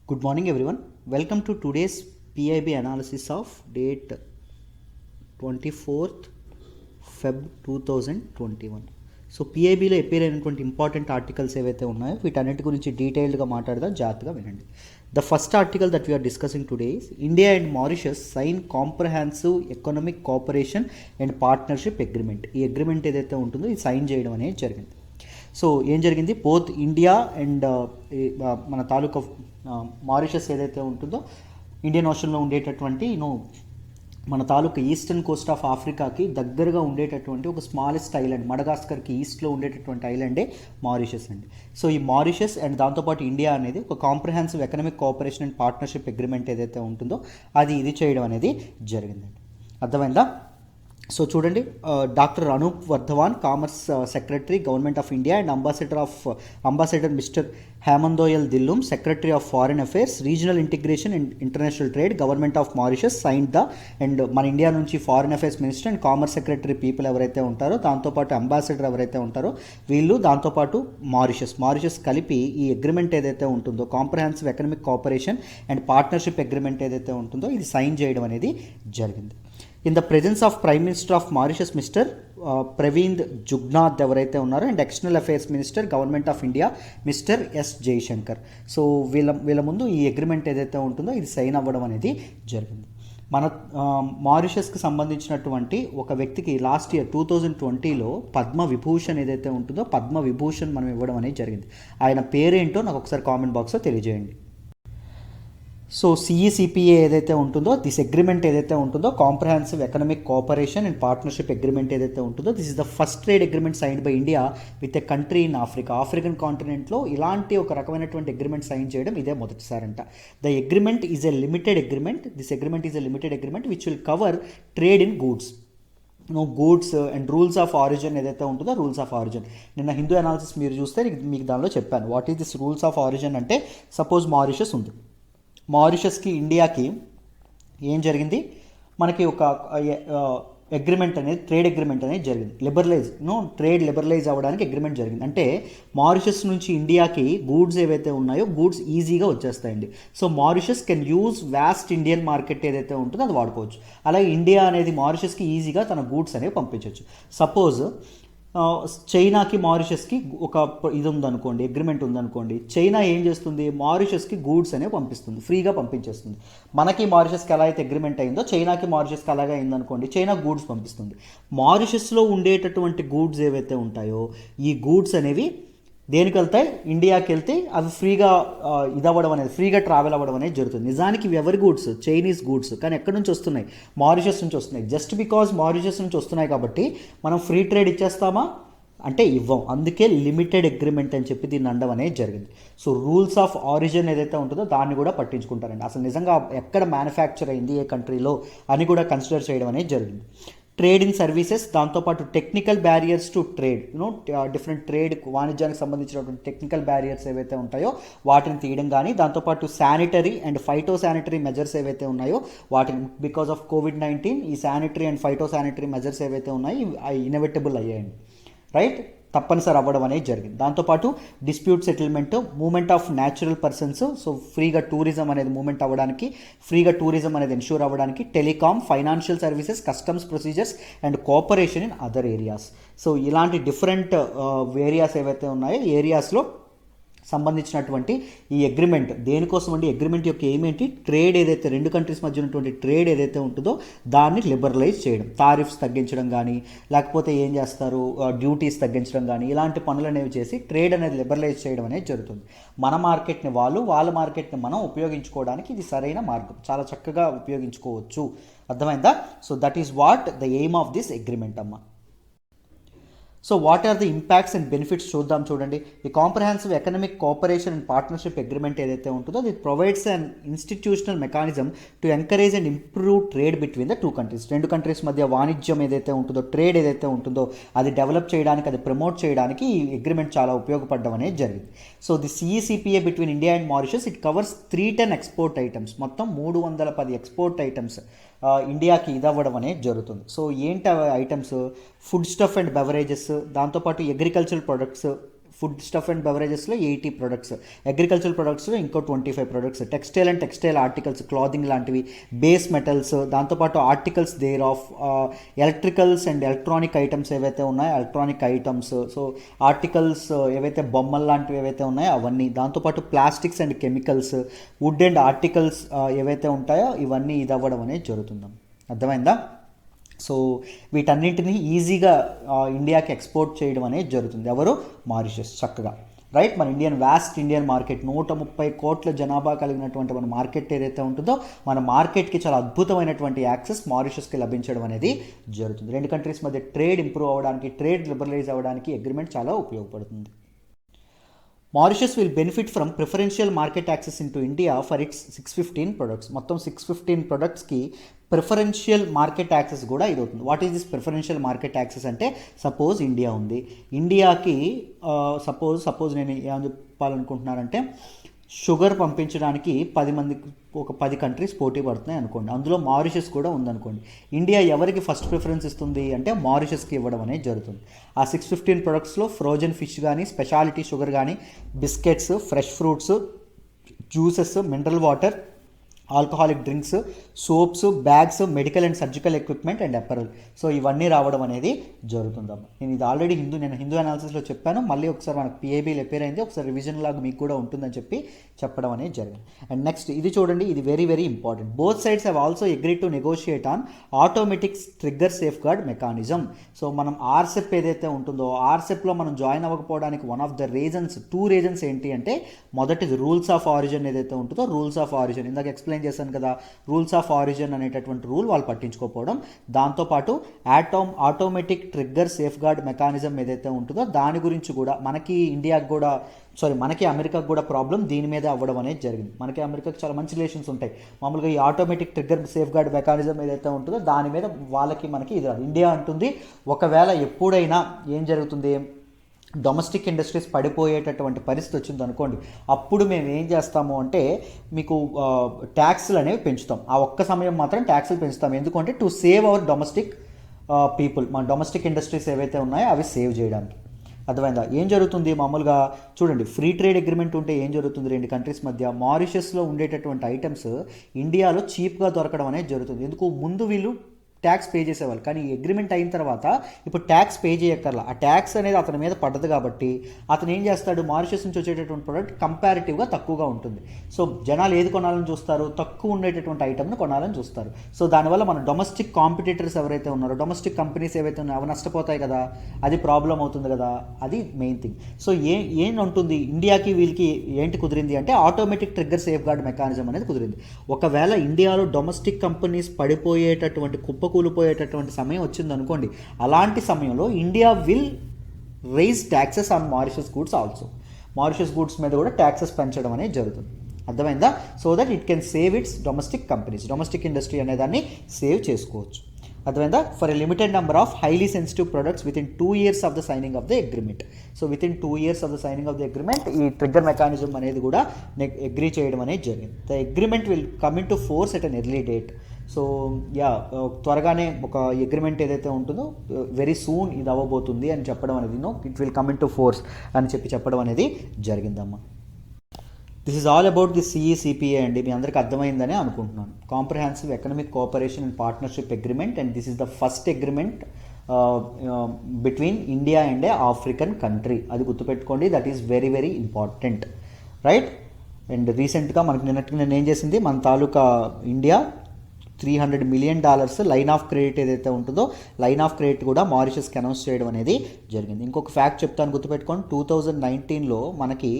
Good morning, everyone. Welcome to today's PIB analysis of date 24th Feb 2021. So పిఐబిలో appear అయినటువంటి important articles ఏవైతే ఉన్నాయో వీటన్నిటి గురించి డీటెయిల్డ్గా మాట్లాడదాం, జాగ్రత్తగా వినండి. The first article that we're discussing today is India and Mauritius sign comprehensive economic cooperation and partnership agreement. ఈ అగ్రిమెంట్ ఏదైతే ఉంటుందో ఇది సైన్ చేయడం అనేది జరిగింది. సో ఏం జరిగింది, బోత్ ఇండియా అండ్ మన తాలూకా మారిషస్ ఏదైతే ఉంటుందో ఇండియన్ ఓషన్లో ఉండేటటువంటి మన తాలూకా ఈస్టర్న్ కోస్ట్ ఆఫ్ ఆఫ్రికాకి దగ్గరగా ఉండేటటువంటి ఒక స్మాలెస్ట్ ఐలాండ్, మడగాస్కర్కి ఈస్ట్లో ఉండేటటువంటి ఐలాండే మారిషస్ అండి. సో ఈ మారిషస్ అండ్ దాంతోపాటు ఇండియా అనేది ఒక comprehensive economic cooperation and partnership agreement ఏదైతే ఉంటుందో ఇది చేయడం అనేది జరిగిందండి. అర్థమైందా? సో చూడండి, doctor Anup Wadhawan, commerce secretary, government of India, and ambassador mister Haymandoyal Dillum, secretary of foreign affairs, regional integration and international trade, government of Mauritius signed the. And మన India నుంచి foreign affairs minister and commerce secretary people ఎవరైతే ఉంటారో, దాంతోపాటు ambassador ఎవరైతే ఉంటారో వీళ్ళు, దాంతోపాటు Mauritius కలిపి ఈ అగ్రిమెంట్ ఏదైతే ఉంటుందో comprehensive economic cooperation and partnership agreement ఏదైతే ఉంటుందో ఇది సైన్ చేయడం అనేది జరిగింది. In the presence of prime minister of Mauritius mister Pravind Jugnauth ఎవరైతే ఉన్నారో, and external affairs minister government of India mister S Jaishankar. So వీళ్ళ ముందు ఈ అగ్రిమెంట్ ఏదైతే ఉంటుందో ఇది సైన్ అవ్వడం అనేది జరిగింది. మన మారిషస్కి సంబంధించినటువంటి ఒక వ్యక్తికి లాస్ట్ ఇయర్ 2020లో పద్మ విభూషణ్ ఏదైతే ఉంటుందో పద్మ విభూషణ్ మనం ఇవ్వడం అనేది జరిగింది. ఆయన పేరేంటో నాకు ఒకసారి కామెంట్ బాక్స్లో తెలియజేయండి. సో సిఈసిపిఏ ఏదైతే ఉంటుందో, దిస్ అగ్రిమెంట్ ఏదైతే ఉంటుందో comprehensive economic cooperation and partnership agreement ఏదైతే ఉంటుందో this is the first trade agreement signed by India with a country in African కాంటినెంట్లో ఇలాంటి ఒక రకమైనటువంటి అగ్రిమెంట్ సైన్ చేయడం ఇదే మొదటిసారంట. The agreement is a limited agreement. This agreement is a limited agreement which will cover trade in goods. Goods and rules of origin ఏదైతే ఉంటుందో rules of origin నిన్న హిందూ అనాలిసిస్ మీరు చూస్తే మీకు దానిలో చెప్పాను. What is this rules of origin అంటే, suppose Mauritius ఉంది, మారిషస్కి ఇండియాకి ఏం జరిగింది, మనకి ఒక అగ్రిమెంట్ అనేది, ట్రేడ్ అగ్రిమెంట్ అనేది జరిగింది. ట్రేడ్ లిబరలైజ్ అవ్వడానికి అగ్రిమెంట్ జరిగింది. అంటే మారిషస్ నుంచి ఇండియాకి గూడ్స్ ఏవైతే ఉన్నాయో గూడ్స్ ఈజీగా వచ్చేస్తాయండి. So Mauritius can use vast Indian market ఏదైతే ఉంటుందో అది వాడుకోవచ్చు. అలాగే ఇండియా అనేది మారిషస్కి ఈజీగా తన గూడ్స్ అనేవి పంపించవచ్చు. సపోజ్ చైనాకి మారిషస్కి ఒక ఇది ఉందనుకోండి, అగ్రిమెంట్ ఉందనుకోండి, చైనా ఏం చేస్తుంది, మారిషస్కి గూడ్స్ అనేవి పంపిస్తుంది, ఫ్రీగా పంపించేస్తుంది. మనకి మారిషస్కి ఎలా అయితే అగ్రిమెంట్ అయిందో చైనాకి మారిషస్కి అలాగే అయిందనుకోండి, చైనా గూడ్స్ పంపిస్తుంది. మారిషస్లో ఉండేటటువంటి గూడ్స్ ఏవైతే ఉంటాయో ఈ గూడ్స్ అనేవి దేనికి వెళ్తాయి, ఇండియాకి వెళ్తే అవి ఫ్రీగా ఇదవ్వడం అనేది, ఫ్రీగా ట్రావెల్ అవ్వడం అనేది జరుగుతుంది. నిజానికి ఇవి ఎవరి గూడ్స్, చైనీస్ గూడ్స్, కానీ ఎక్కడి నుంచి వస్తున్నాయి, మారిషస్ నుంచి వస్తున్నాయి. జస్ట్ బికాజ్ మారిషస్ నుంచి వస్తున్నాయి కాబట్టి మనం ఫ్రీ ట్రేడ్ ఇచ్చేస్తామా అంటే ఇవ్వం. అందుకే లిమిటెడ్ అగ్రిమెంట్ అని చెప్పి దీన్ని అనడం అనేది జరిగింది. సో రూల్స్ ఆఫ్ ఆరిజిన్ ఏదైతే ఉంటుందో దాన్ని కూడా పట్టించుకుంటారండి. అసలు నిజంగా ఎక్కడ మ్యానుఫ్యాక్చర్ అయింది ఏ కంట్రీలో అని కూడా కన్సిడర్ చేయడం అనేది జరిగింది. ట్రేడ్ ఇన్ సర్వీసెస్, దాంతోపాటు technical barriers to trade, different trade వాణిజ్యానికి సంబంధించినటువంటి టెక్నికల్ బ్యారియర్స్ ఏవైతే ఉంటాయో వాటిని తీయడం కానీ, దాంతోపాటు sanitary and phyto sanitary measures ఏవైతే ఉన్నాయో వాటిని, బికాస్ ఆఫ్ కోవిడ్-19 ఈ sanitary and phyto sanitary measures ఏవైతే ఉన్నాయో అవి ఇన్ఎవిటబుల్ అయ్యాయండి, రైట్, తప్పనిసరి అవ్వడం అనేది జరిగింది. దాంతోపాటు dispute settlement, movement of natural persons, so ఫ్రీగా టూరిజం అనేది మూవ్మెంట్ అవ్వడానికి, ఫ్రీగా టూరిజం అనేది ఎన్ష్యూర్ అవ్వడానికి, telecom, financial services, customs procedures and cooperation in other areas. So ఇలాంటి డిఫరెంట్ ఏరియాస్ ఏవైతే ఉన్నాయో ఏరియాస్లో సంబంధించినటువంటి ఈ అగ్రిమెంట్ దేనికోసం అండి, అగ్రిమెంట్ యొక్క ఏమేంటి, ట్రేడ్ ఏదైతే రెండు కంట్రీస్ మధ్య ఉన్నటువంటి ట్రేడ్ ఏదైతే ఉంటుందో దాన్ని లిబరలైజ్ చేయడం, టారిఫ్స్ తగ్గించడం కానీ, లేకపోతే ఏం చేస్తారు డ్యూటీస్ తగ్గించడం కానీ, ఇలాంటి పనులు అనేవి చేసి ట్రేడ్ అనేది లిబరలైజ్ చేయడం అనేది జరుగుతుంది. మన మార్కెట్ని వాళ్ళ మార్కెట్ని మనం ఉపయోగించుకోవడానికి ఇది సరైన మార్గం, చాలా చక్కగా ఉపయోగించుకోవచ్చు. అర్థమైందా? So that is what the aim of this agreement అమ్మ. So what are the impacts and benefits చూద్దాం. చూడండి, ఈ comprehensive economic cooperation and partnership agreement ఏదైతే ఉంటుందో ఇది provides an institutional mechanism to encourage and improve trade between the two countries. రెండు countries మధ్య వాణిజ్యం ఏదైతే ఉంటుందో, ట్రేడ్ ఏదైతే ఉంటుందో అది డెవలప్ చేయడానికి, అది ప్రమోట్ చేయడానికి ఈ అగ్రిమెంట్ చాలా ఉపయోగపడడం అనేది జరిగింది. So the CECPA between India and Mauritius it covers 310 export items, మొత్తం 310 ఎక్స్పోర్ట్ ఐటమ్స్ ఇండియాకి ఇదవ్వడం అనేది జరుగుతుంది. సో ఏంటి items, food stuff and beverages, దాంతోపాటు agricultural products, food stuff and బెవరేజెస్లో 80 ప్రొడక్ట్స్, అగ్రికల్చరల్ ప్రొడక్ట్స్లో ఇంకో 25 products, textile and textile articles, clothing లాంటివి, బేస్ మెటల్స్, దాంతోపాటు articles thereof electricals and electronic items ఏవైతే ఉన్నాయో ఎలక్ట్రానిక్ ఐటమ్స్, సో ఆర్టికల్స్ ఏవైతే బొమ్మలు లాంటివి ఏవైతే ఉన్నాయో అవన్నీ, దాంతోపాటు plastics and chemicals, wood and articles ఏవైతే ఉంటాయో ఇవన్నీ ఇది అవ్వడం అనేది జరుగుతుంది. అర్థమైందా? సో వీటన్నింటినీ ఈజీగా ఇండియాకి ఎక్స్పోర్ట్ చేయడం అనేది జరుగుతుంది. ఎవరు? మారిషస్. చక్కగా రైట్. మన ఇండియన్ మార్కెట్ 130 కోట్ల జనాభా కలిగినటువంటి మన మార్కెట్ ఏదైతే ఉంటుందో మన మార్కెట్కి చాలా అద్భుతమైనటువంటి యాక్సెస్ మారిషస్కి లభించడం అనేది జరుగుతుంది. రెండు కంట్రీస్ మధ్య ట్రేడ్ ఇంప్రూవ్ అవ్వడానికి, ట్రేడ్ లిబరలైజ్ అవ్వడానికి అగ్రిమెంట్ చాలా ఉపయోగపడుతుంది. Mauritius will benefit from preferential market access into India for its 615 products. మొత్తం 615 ప్రొడక్ట్స్కి ప్రిఫరెన్షియల్ మార్కెట్ యాక్సెస్ కూడా ఇది అవుతుంది. What is this preferential market access అంటే, సపోజ్ ఇండియా ఉంది, ఇండియాకి సపోజ్ నేను ఏం చెప్పాలనుకుంటున్నానంటే షుగర్ పంపించడానికి 10 మంది, ఒక 10 కంట్రీస్ పోటీ పడుతున్నాయి అనుకోండి, అందులో మారిషస్ కూడా ఉందనుకోండి. ఇండియా ఎవరికి ఫస్ట్ ప్రిఫరెన్స్ ఇస్తుంది అంటే మారిషస్కి ఇవ్వడం అనేది జరుగుతుంది. ఆ 615 ప్రొడక్ట్స్లో ఫ్రోజన్ ఫిష్ కానీ, స్పెషాలిటీ షుగర్ కానీ, biscuits, fresh fruits, juices, mineral water, alcoholic drinks, soaps, bags, medical and surgical equipment and apparel, so ఇవన్నీ రావడం అనేది జరుగుతుందమ్మా. నేను ఇది ఆల్రెడీ హిందూ అనాలిసిస్లో చెప్పాను, మళ్ళీ ఒకసారి మనకు పిఐబీలో ఎపేర్ అయింది, ఒకసారి రివిజన్ లాగా మీకు కూడా ఉంటుందని చెప్పి చెప్పడం అనేది జరిగింది. అండ్ నెక్స్ట్ ఇది చూడండి, ఇది very very important. Both sides have also agreed to negotiate on automatic trigger safeguard mechanism. So మనం ఆర్సెప్ ఏదైతే ఉంటుందో ఆర్సెప్లో మనం జాయిన్ అవ్వకపోవడానికి one of the reasons, 2 reasons ఏంటి అంటే, మొదటిది రూల్స్ ఆఫ్ ఆరిజిన్ ఏదైతే ఉంటుందో, రూల్స్ ఆఫ్ ఆరిజిన్ ఇందాక ఎక్స్ప్లెయిన్ చేశాను కదా, రూల్స్ ఆఫ్ ఆరిజిన్ అనేటటువంటి రూల్ వాళ్ళు పట్టించుకోకపోవడం, దాంతోపాటు automatic trigger safeguard mechanism ఏదైతే ఉంటుందో దాని గురించి కూడా మనకి అమెరికాకు కూడా ప్రాబ్లం దీని మీద అవ్వడం అనేది జరిగింది. మనకి అమెరికాకి చాలా మంచి రిలేషన్స్ ఉంటాయి. మామూలుగా ఈ automatic trigger safeguard mechanism ఏదైతే ఉంటుందో దాని మీద మనకి ఇది రాదు. ఇండియా అంటుంది ఒకవేళ ఎప్పుడైనా ఏం జరుగుతుంది, డొమెస్టిక్ ఇండస్ట్రీస్ పడిపోయేటటువంటి పరిస్థితి వచ్చింది అనుకోండి, అప్పుడు మేము ఏం చేస్తాము అంటే మీకు ట్యాక్స్లు అనేవి పెంచుతాం. ఆ ఒక్క సమయం మాత్రం ట్యాక్స్లు పెంచుతాం. ఎందుకంటే to save hour domestic people, మన డొమెస్టిక్ ఇండస్ట్రీస్ ఏవైతే ఉన్నాయో అవి సేవ్ చేయడానికి. అర్థమైందా? ఏం జరుగుతుంది, మామూలుగా చూడండి, ఫ్రీ ట్రేడ్ అగ్రిమెంట్ ఉంటే ఏం జరుగుతుంది, 2 కంట్రీస్ మధ్య మారిషస్లో ఉండేటటువంటి ఐటమ్స్ ఇండియాలో చీప్గా దొరకడం అనేది జరుగుతుంది. ఎందుకు, ముందు వీళ్ళు ట్యాక్స్ పే చేసేవాళ్ళు, కానీ ఈ అగ్రిమెంట్ అయిన తర్వాత ఇప్పుడు ట్యాక్స్ పే చేయక్కర్లా. ఆ ట్యాక్స్ అనేది అతని మీద పడ్డది కాబట్టి అతను ఏం చేస్తాడు, మారిషస్ నుంచి వచ్చేటటువంటి ప్రోడక్ట్ కంపారిటివ్గా తక్కువగా ఉంటుంది. సో జనాలు ఏది కొనాలని చూస్తారు, తక్కువ ఉండేటటువంటి ఐటమ్ను కొనాలని చూస్తారు. సో దానివల్ల మన డొమెస్టిక్ కాంపిటీటర్స్ ఎవరైతే ఉన్నారో, డొమెస్టిక్ కంపెనీస్ ఏవైతే ఉన్నాయో అవి నష్టపోతాయి కదా, అది ప్రాబ్లం అవుతుంది కదా, అది మెయిన్ థింగ్. సో ఏంటుంది, ఇండియాకి వీళ్ళకి ఏంటి కుదిరింది అంటే automatic trigger safeguard mechanism అనేది కుదిరింది. ఒకవేళ ఇండియాలో డొమెస్టిక్ కంపెనీస్ పడిపోయేటటువంటి కూలిపోయేటటువంటి సమయం వచ్చింది అనుకోండి, అలాంటి సమయంలో India will raise taxes on Mauritius goods also. Mauritius goods మీద కూడా ట్యాక్సెస్ పెంచడం అనేది జరుగుతుంది. అర్థమైందా? So that it can save its domestic companies, domestic industry అనేదాన్ని సేవ్ చేసుకోవచ్చు. అర్థమైందా? For a limited number of highly sensitive products within 2 years of the signing of the agreement. So within 2 years of the signing of the agreement ఈ trigger mechanism అనేది కూడా agree చేయడం అనేది జరిగింది. The agreement will come into force at an early date. So త్వరగానే ఒక agreement ఏదైతే ఉంటుందో వెరీ సూన్ ఇది అవ్వబోతుంది అని చెప్పడం అనేది, it will come into force అని చెప్పడం అనేది జరిగిందమ్మా. This is all about the CECPA అండి. మీ అందరికీ అర్థమైందని అనుకుంటున్నాను. Comprehensive economic cooperation and partnership agreement, and this is the first agreement between India and a African country. అది గుర్తుపెట్టుకోండి, that is very very important, right. And రీసెంట్గా మనకి నేను ఏం చేసింది, మన తాలూకా India $300 million line of credit ఏదైతే ఉంటుందో లైన్ ఆఫ్ క్రెడిట్ కూడా మారిషస్కి అనౌన్స్ చేయడం అనేది జరిగింది. ఇంకొక ఫ్యాక్ట్ చెప్తాను, గుర్తుపెట్టుకోండి. 2019లో మనకి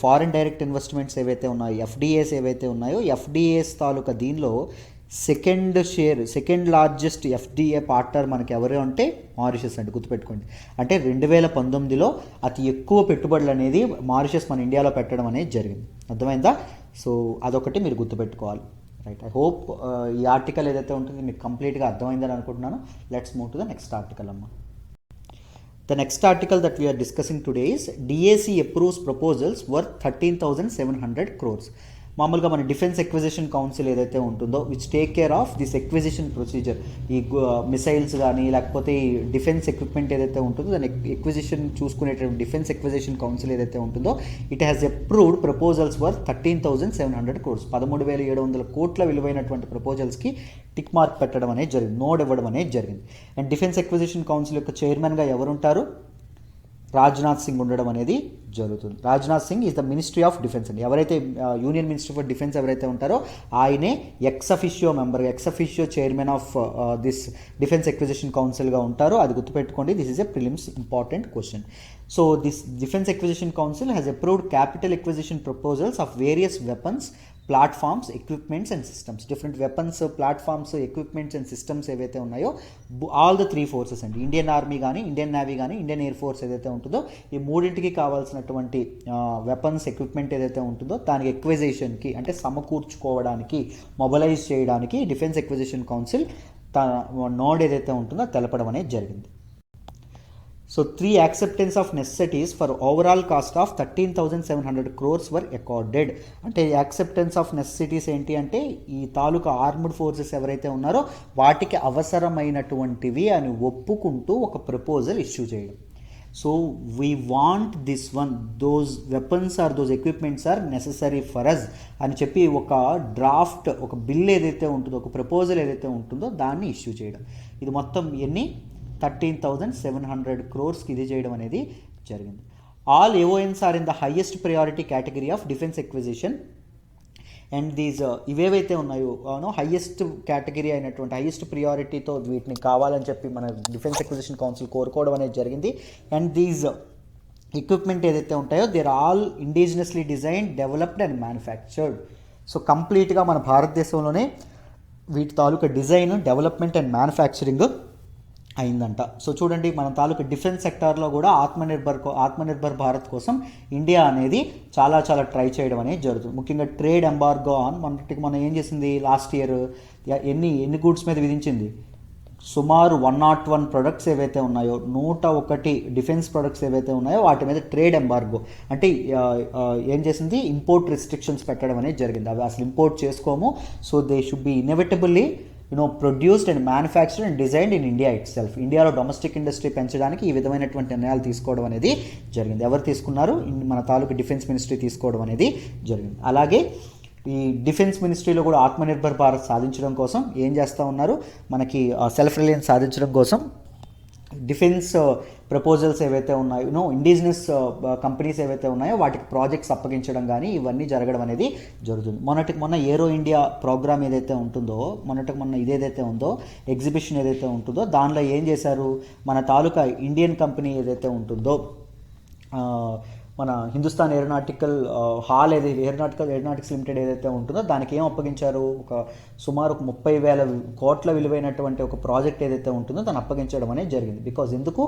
ఫారిన్ డైరెక్ట్ ఇన్వెస్ట్మెంట్స్ ఏవైతే ఉన్నాయో, FDAs ఏవైతే ఉన్నాయో, FDAs తాలూకా దీనిలో సెకండ్ లార్జెస్ట్ FDA పార్ట్నర్ మనకి ఎవరు అంటే మారిషస్ అంటే గుర్తుపెట్టుకోండి. అంటే 2019లో అతి ఎక్కువ పెట్టుబడులు అనేది మారిషస్ మన ఇండియాలో పెట్టడం అనేది జరిగింది. అర్థమైందా? సో అదొకటి మీరు గుర్తుపెట్టుకోవాలి, రైట్. ఐ హోప్ ఈ ఆర్టికల్ ఏదైతే ఉంటుందో మీకు కంప్లీట్గా అర్థమైందని అనుకుంటున్నాను. Let's move to the next article అమ్మా. The next article that we are discussing today is DAC approves proposals worth 13,700 crores. మామూలుగా మన డిఫెన్స్ ఎక్విజిషన్ కౌన్సిల్ ఏదైతే ఉంటుందో which take care of this acquisition procedure, ఈ మిసైల్స్ కానీ లేకపోతే ఈ defence equipment ఏదైతే ఉంటుందో దాని ఎక్విజిషన్ చూసుకునేటువంటి డిఫెన్స్ ఎక్విజిషన్ కౌన్సిల్ ఏదైతే ఉంటుందో it has approved proposals were 13,700 crores, 13,700 కోట్ల విలువైనటువంటి ప్రపోజల్స్కి టిక్ మార్క్ పెట్టడం అనేది జరిగింది, నోడ్ ఇవ్వడం అనేది జరిగింది. అండ్ డిఫెన్స్ ఎక్విజిషన్ కౌన్సిల్ యొక్క చైర్మన్గా ఎవరుంటారు? రాజ్నాథ్ సింగ్ ఉండడం అనేది జరుగుతుంది. Rajnath Singh is the ministry of defence అండి. ఎవరైతే యూనియన్ మినిస్ట్రీ ఫర్ డిఫెన్స్ ఎవరైతే ఉంటారో ఆయనే ex officio chairman of this defence acquisition కౌన్సిల్గా ఉంటారో. అది గుర్తుపెట్టుకోండి, this is a prelims important question. So this defence acquisition council has approved capital acquisition proposals of various weapons, platforms, equipments and systems. Different weapons, platforms, equipments and systems ఏవైతే ఉన్నాయో all the 3 forces అండి, Indian army కానీ, Indian navy కానీ, Indian air force ఏదైతే ఉంటుందో ఈ మూడింటికి కావాల్సినటువంటి వెపన్స్, ఎక్విప్మెంట్ ఏదైతే ఉంటుందో దానికి ఎక్విజిషన్కి అంటే సమకూర్చుకోవడానికి, మొబలైజ్ చేయడానికి డిఫెన్స్ ఎక్విజిషన్ కౌన్సిల్ నోడ్ ఏదైతే ఉంటుందో తెలపడం అనేది జరిగింది. So 3 acceptance of necessities for overall cost of 13,700 crores were accorded. అంటే యాక్సెప్టెన్స్ ఆఫ్ నెసెసిటీస్ ఏంటి అంటే ఈ తాలూకా ఆర్మ్డ్ ఫోర్సెస్ ఎవరైతే ఉన్నారో వాటికి అవసరమైనటువంటివి అని ఒప్పుకుంటూ ఒక ప్రపోజల్ ఇష్యూ చేయడం. So we want this one, those weapons or those equipments are necessary for us అని చెప్పి ఒక డ్రాఫ్ట్, ఒక బిల్ ఏదైతే ఉంటుందో, ఒక ప్రపోజల్ ఏదైతే ఉంటుందో దాన్ని ఇష్యూ చేయడం. ఇది మొత్తం ఎన్ని 13,700 crores ఇది చేయడం అనేది జరిగింది. All AONs are in the highest priority category of defence acquisition and these ఇవేవైతే ఉన్నాయో హైయెస్ట్ కేటగిరీ అయినటువంటి హైయెస్ట్ ప్రియారిటీతో వీటిని కావాలని చెప్పి మన డిఫెన్స్ ఎక్విజిషన్ కౌన్సిల్ కోరుకోవడం అనేది జరిగింది. అండ్ దీస్ ఎక్విప్మెంట్ ఏదైతే ఉంటాయో they're all indigenously design, developed and manufactured. So కంప్లీట్గా మన భారతదేశంలోనే వీటి తాలూకా డిజైన్, డెవలప్మెంట్ అండ్ మ్యానుఫ్యాక్చరింగ్ అయిందంట. సో చూడండి, మన తాలూకా డిఫెన్స్ సెక్టార్లో కూడా ఆత్మనిర్భర్ భారత్ కోసం ఇండియా అనేది చాలా ట్రై చేయడం అనేది జరుగుతుంది. ముఖ్యంగా ట్రేడ్ ఎంబార్గో ఆన్ మనం ఏం చేసింది లాస్ట్ ఇయర్, ఎన్ని గూడ్స్ మీద విధించింది? సుమారు 101 ప్రొడక్ట్స్ ఏవైతే ఉన్నాయో, 101 డిఫెన్స్ ప్రొడక్ట్స్ ఏవైతే ఉన్నాయో వాటి మీద ట్రేడ్ ఎంబార్గో అంటే ఏం చేసింది? ఇంపోర్ట్ రిస్ట్రిక్షన్స్ పెట్టడం అనేది జరిగింది. అవి అసలు ఇంపోర్ట్ చేసుకోము, so they should be innovatively produced and manufactured and designed in India itself. ఇండియాలో డొమెస్టిక్ ఇండస్ట్రీ పెంచడానికి ఈ విధమైనటువంటి నిర్ణయాలు తీసుకోవడం అనేది జరిగింది. ఎవరు తీసుకున్నారు? మన తాలూకు డిఫెన్స్ మినిస్ట్రీ తీసుకోవడం అనేది జరిగింది. అలాగే ఈ డిఫెన్స్ మినిస్ట్రీలో కూడా ఆత్మనిర్భర్ భారత్ సాధించడం కోసం ఏం చేస్తూ ఉన్నారు? మనకి సెల్ఫ్ రిలయన్స్ సాధించడం కోసం డిఫెన్స్ ప్రపోజల్స్ ఏవైతే ఉన్నాయో, ఇండిజినస్ కంపెనీస్ ఏవైతే ఉన్నాయో వాటికి ప్రాజెక్ట్స్ అప్పగించడం కానీ ఇవన్నీ జరగడం అనేది జరుగుతుంది. మొన్న ఏరో ఇండియా ప్రోగ్రామ్ ఏదైతే ఉంటుందో, ఇదేదైతే ఉందో ఎగ్జిబిషన్ ఏదైతే ఉంటుందో దానిలో ఏం చేశారు? మన తాలూకా ఇండియన్ కంపెనీ ఏదైతే ఉంటుందో మన Hindustan aeronautical hall aeronautics limited ఏదైతే ఉంటుందో దానికి ఏం అప్పగించారు? సుమారు 30,000 కోట్ల విలువైనటువంటి ఒక ప్రాజెక్ట్ ఏదైతే ఉంటుందో దాన్ని అప్పగించడం అనేది జరిగింది. బికాజ్ ఎందుకు?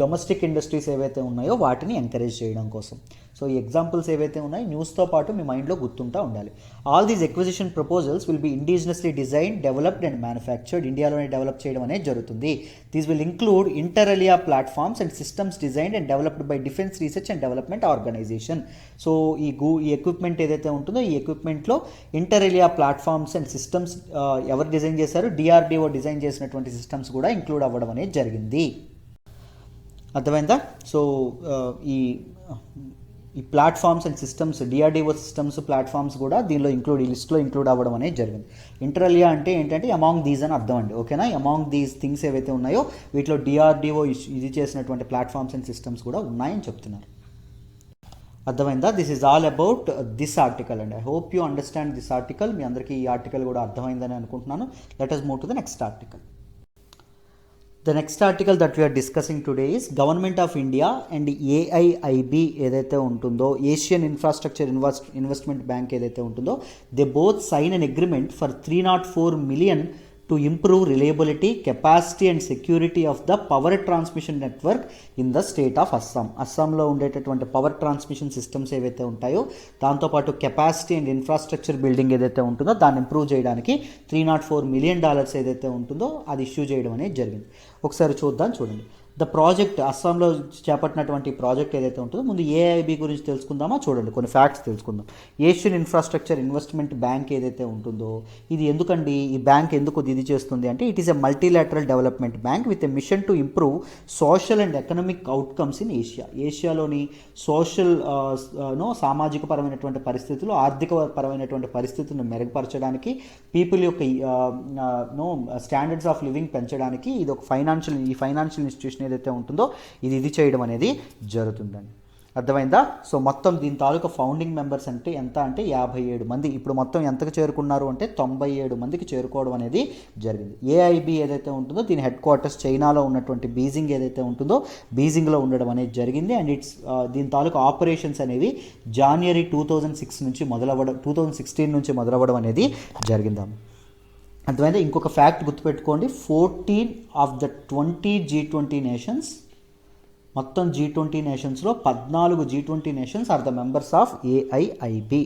డొమెస్టిక్ ఇండస్ట్రీస్ ఏవైతే ఉన్నాయో వాటిని ఎంకరేజ్ చేయడం కోసం. సో ఈ ఎగ్జాంపుల్స్ ఏవైతే ఉన్నాయో న్యూస్తో పాటు మీ మైండ్లో గుర్తుంటూ ఉండాలి. All these acquisition proposals will be indigenously design, developed and manufactured. ఇండియాలోనే డెవలప్ చేయడం అనేది జరుగుతుంది. These will include inter alia platforms and systems designed and developed by defence research and development organisation. So ఈ ఎక్విప్మెంట్ ఏదైతే ఉంటుందో ఈ ఎక్విప్మెంట్లో inter alia platforms and systems ఎవరు డిజైన్ చేశారు? DRDO డిజైన్ చేసినటువంటి సిస్టమ్స్ కూడా ఇంక్లూడ్ అవ్వడం అనేది జరిగింది. అర్థమైందా? సో ఈ platforms and systems, DRDO systems, platforms కూడా దీనిలో ఈ లిస్ట్లో ఇంక్లూడ్ అవ్వడం అనేది జరిగింది. ఇంటర్ అలియా అంటే ఏంటంటే అమాంగ్ దీస్ అని అర్థం అండి, ఓకేనా? అమాంగ్ దీస్ థింగ్స్ ఏవైతే ఉన్నాయో వీటిలో DRDO ఇది చేసినటువంటి ప్లాట్ఫామ్స్ అండ్ సిస్టమ్స్ కూడా ఉన్నాయని చెప్తున్నారు. అర్థమైందా? This is all about this article and I hope you understand this article. మీ అందరికీ ఈ ఆర్టికల్ కూడా అర్థమైందని అనుకుంటున్నాను. Let us move to the next article. The next article that we are discussing today is Government of India and AIIB ఏదైతే ఉంటుందో, Asian infrastructure investment bank ఏదైతే ఉంటుందో, they both sign an agreement for 304 million to improve reliability, capacity and security of the power transmission network in the state of Assam. అస్సాంలో ఉండేటటువంటి power transmission systems ఏవైతే ఉంటాయో దాంతోపాటు capacity and infrastructure building ఏదైతే ఉంటుందో దాన్ని ఇంప్రూవ్ చేయడానికి $304 million ఏదైతే ఉంటుందో అది ఇష్యూ చేయడం అనేది జరిగింది. ఒకసారి చూడండి. ద ప్రాజెక్ట్ అస్సాంలో చేపట్టినటువంటి ప్రాజెక్ట్ ఏదైతే ఉంటుందో ముందు ఏఐబి గురించి తెలుసుకుందామా. చూడండి కొన్ని ఫ్యాక్ట్స్ తెలుసుకుందాం. ఏషియన్ ఇన్ఫ్రాస్ట్రక్చర్ ఇన్వెస్ట్మెంట్ బ్యాంక్ ఏదైతే ఉంటుందో ఇది ఎందుకండి, ఈ బ్యాంక్ ఎందుకు ఇది చేస్తుంది అంటే it is a multilateral development bank with a mission to improve social and economic outcomes in Asia. ఏషియాలోని సోషల్ సామాజిక పరమైనటువంటి పరిస్థితులు, ఆర్థిక పరమైనటువంటి పరిస్థితులను మెరుగుపరచడానికి, పీపుల్ యొక్క స్టాండర్డ్స్ ఆఫ్ లివింగ్ పెంచడానికి ఇది ఒక ఫైనాన్షియల్ ఇన్స్టిట్యూషన్ ఏదైతే ఉంటుందో ఇది చేయడం అనేది జరుగుతుందండి. అర్థమైందా? సో మొత్తం దీని తాలూకా ఫౌండింగ్ మెంబర్స్ అంటే ఎంత అంటే 57 మంది. ఇప్పుడు మొత్తం ఎంతకు చేరుకున్నారు అంటే 97 మందికి చేరుకోవడం అనేది జరిగింది. ఏఐబి ఏదైతే ఉంటుందో దీని హెడ్ క్వార్టర్స్ చైనాలో ఉన్నటువంటి బీజింగ్ ఏదైతే ఉంటుందో బీజింగ్లో ఉండడం అనేది జరిగింది. అండ్ దీని తాలూకా ఆపరేషన్స్ అనేవి జనవరి 2016 నుంచి మొదలవ్వడం అనేది జరిగిందాము. అర్థమైందా? ఇంకొక ఫ్యాక్ట్ గుర్తుపెట్టుకోండి, 14 ఆఫ్ ద 20 G20 నేషన్స్, మొత్తం G20 నేషన్స్లో 14 G20 nations are the members of AIIB.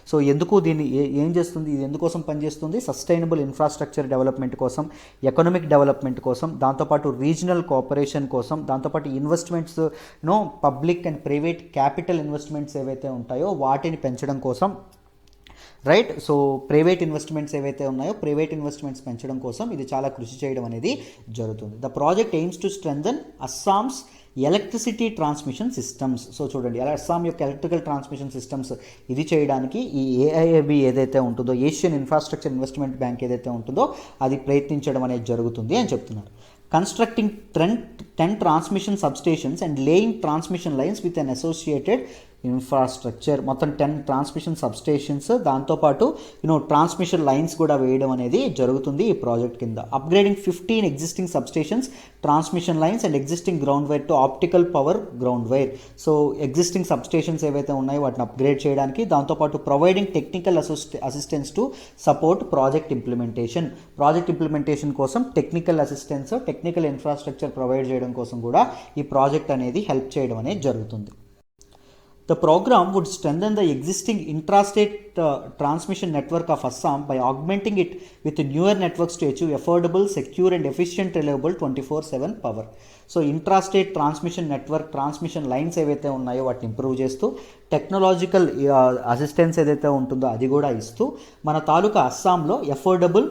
So ఎందుకు దీన్ని ఏం చేస్తుంది, ఇది ఎందుకోసం పనిచేస్తుంది? సస్టైనబుల్ ఇన్ఫ్రాస్ట్రక్చర్ డెవలప్మెంట్ కోసం, ఎకనామిక్ డెవలప్మెంట్ కోసం, దాంతోపాటు రీజనల్ కోఆపరేషన్ కోసం, దాంతోపాటు investments public and private capital investments ఏవైతే ఉంటాయో వాటిని పెంచడం కోసం, రైట్. సో ప్రైవేట్ ఇన్వెస్ట్మెంట్స్ ఏవైతే ఉన్నాయో ప్రైవేట్ ఇన్వెస్ట్మెంట్స్ పెంచడం కోసం ఇది చాలా కృషి చేయడం అనేది జరుగుతుంది. The project aims to strengthen Assam's electricity transmission systems. So చూడండి, అస్సాం యొక్క ఎలక్ట్రికల్ ట్రాన్స్మిషన్ సిస్టమ్స్ ఇది చేయడానికి ఈ ఏఐఐబి ఏదైతే ఉంటుందో, ఏషియన్ ఇన్ఫ్రాస్ట్రక్చర్ ఇన్వెస్ట్మెంట్ బ్యాంక్ ఏదైతే ఉంటుందో అది ప్రయత్నించడం అనేది జరుగుతుంది అని చెప్తున్నారు. Constructing 10 transmission substations and laying transmission lines with an associated infrastructure. మొత్తం 10 ట్రాన్స్మిషన్ సబ్స్టేషన్స్, దాంతోపాటు ట్రాన్స్మిషన్ లైన్స్ కూడా వేయడం అనేది జరుగుతుంది ఈ ప్రాజెక్ట్ కింద. Upgrading 15 existing substations, transmission lines and existing ground wire to optical power ground wire. So existing substations ఏవైతే ఉన్నాయో వాటిని అప్గ్రేడ్ చేయడానికి, దాంతోపాటు providing technical assistance to support project implementation కోసం technical assistance, technical infrastructure provide చేయడం కోసం కూడా ఈ ప్రాజెక్ట్ అనేది హెల్ప్ చేయడం అనేది జరుగుతుంది. The program would strengthen the existing intrastate transmission network of Assam by augmenting it with newer networks to achieve affordable, secure and efficient, reliable 24/7 power. So intrastate transmission network, transmission lines ఏవైతే ఉన్నాయో వాటిని improve చేస్తూ, technological assistance ఏదైతే ఉంటుందో అది కూడా ఇస్తూ మన తాలూకా అస్సాంలో affordable,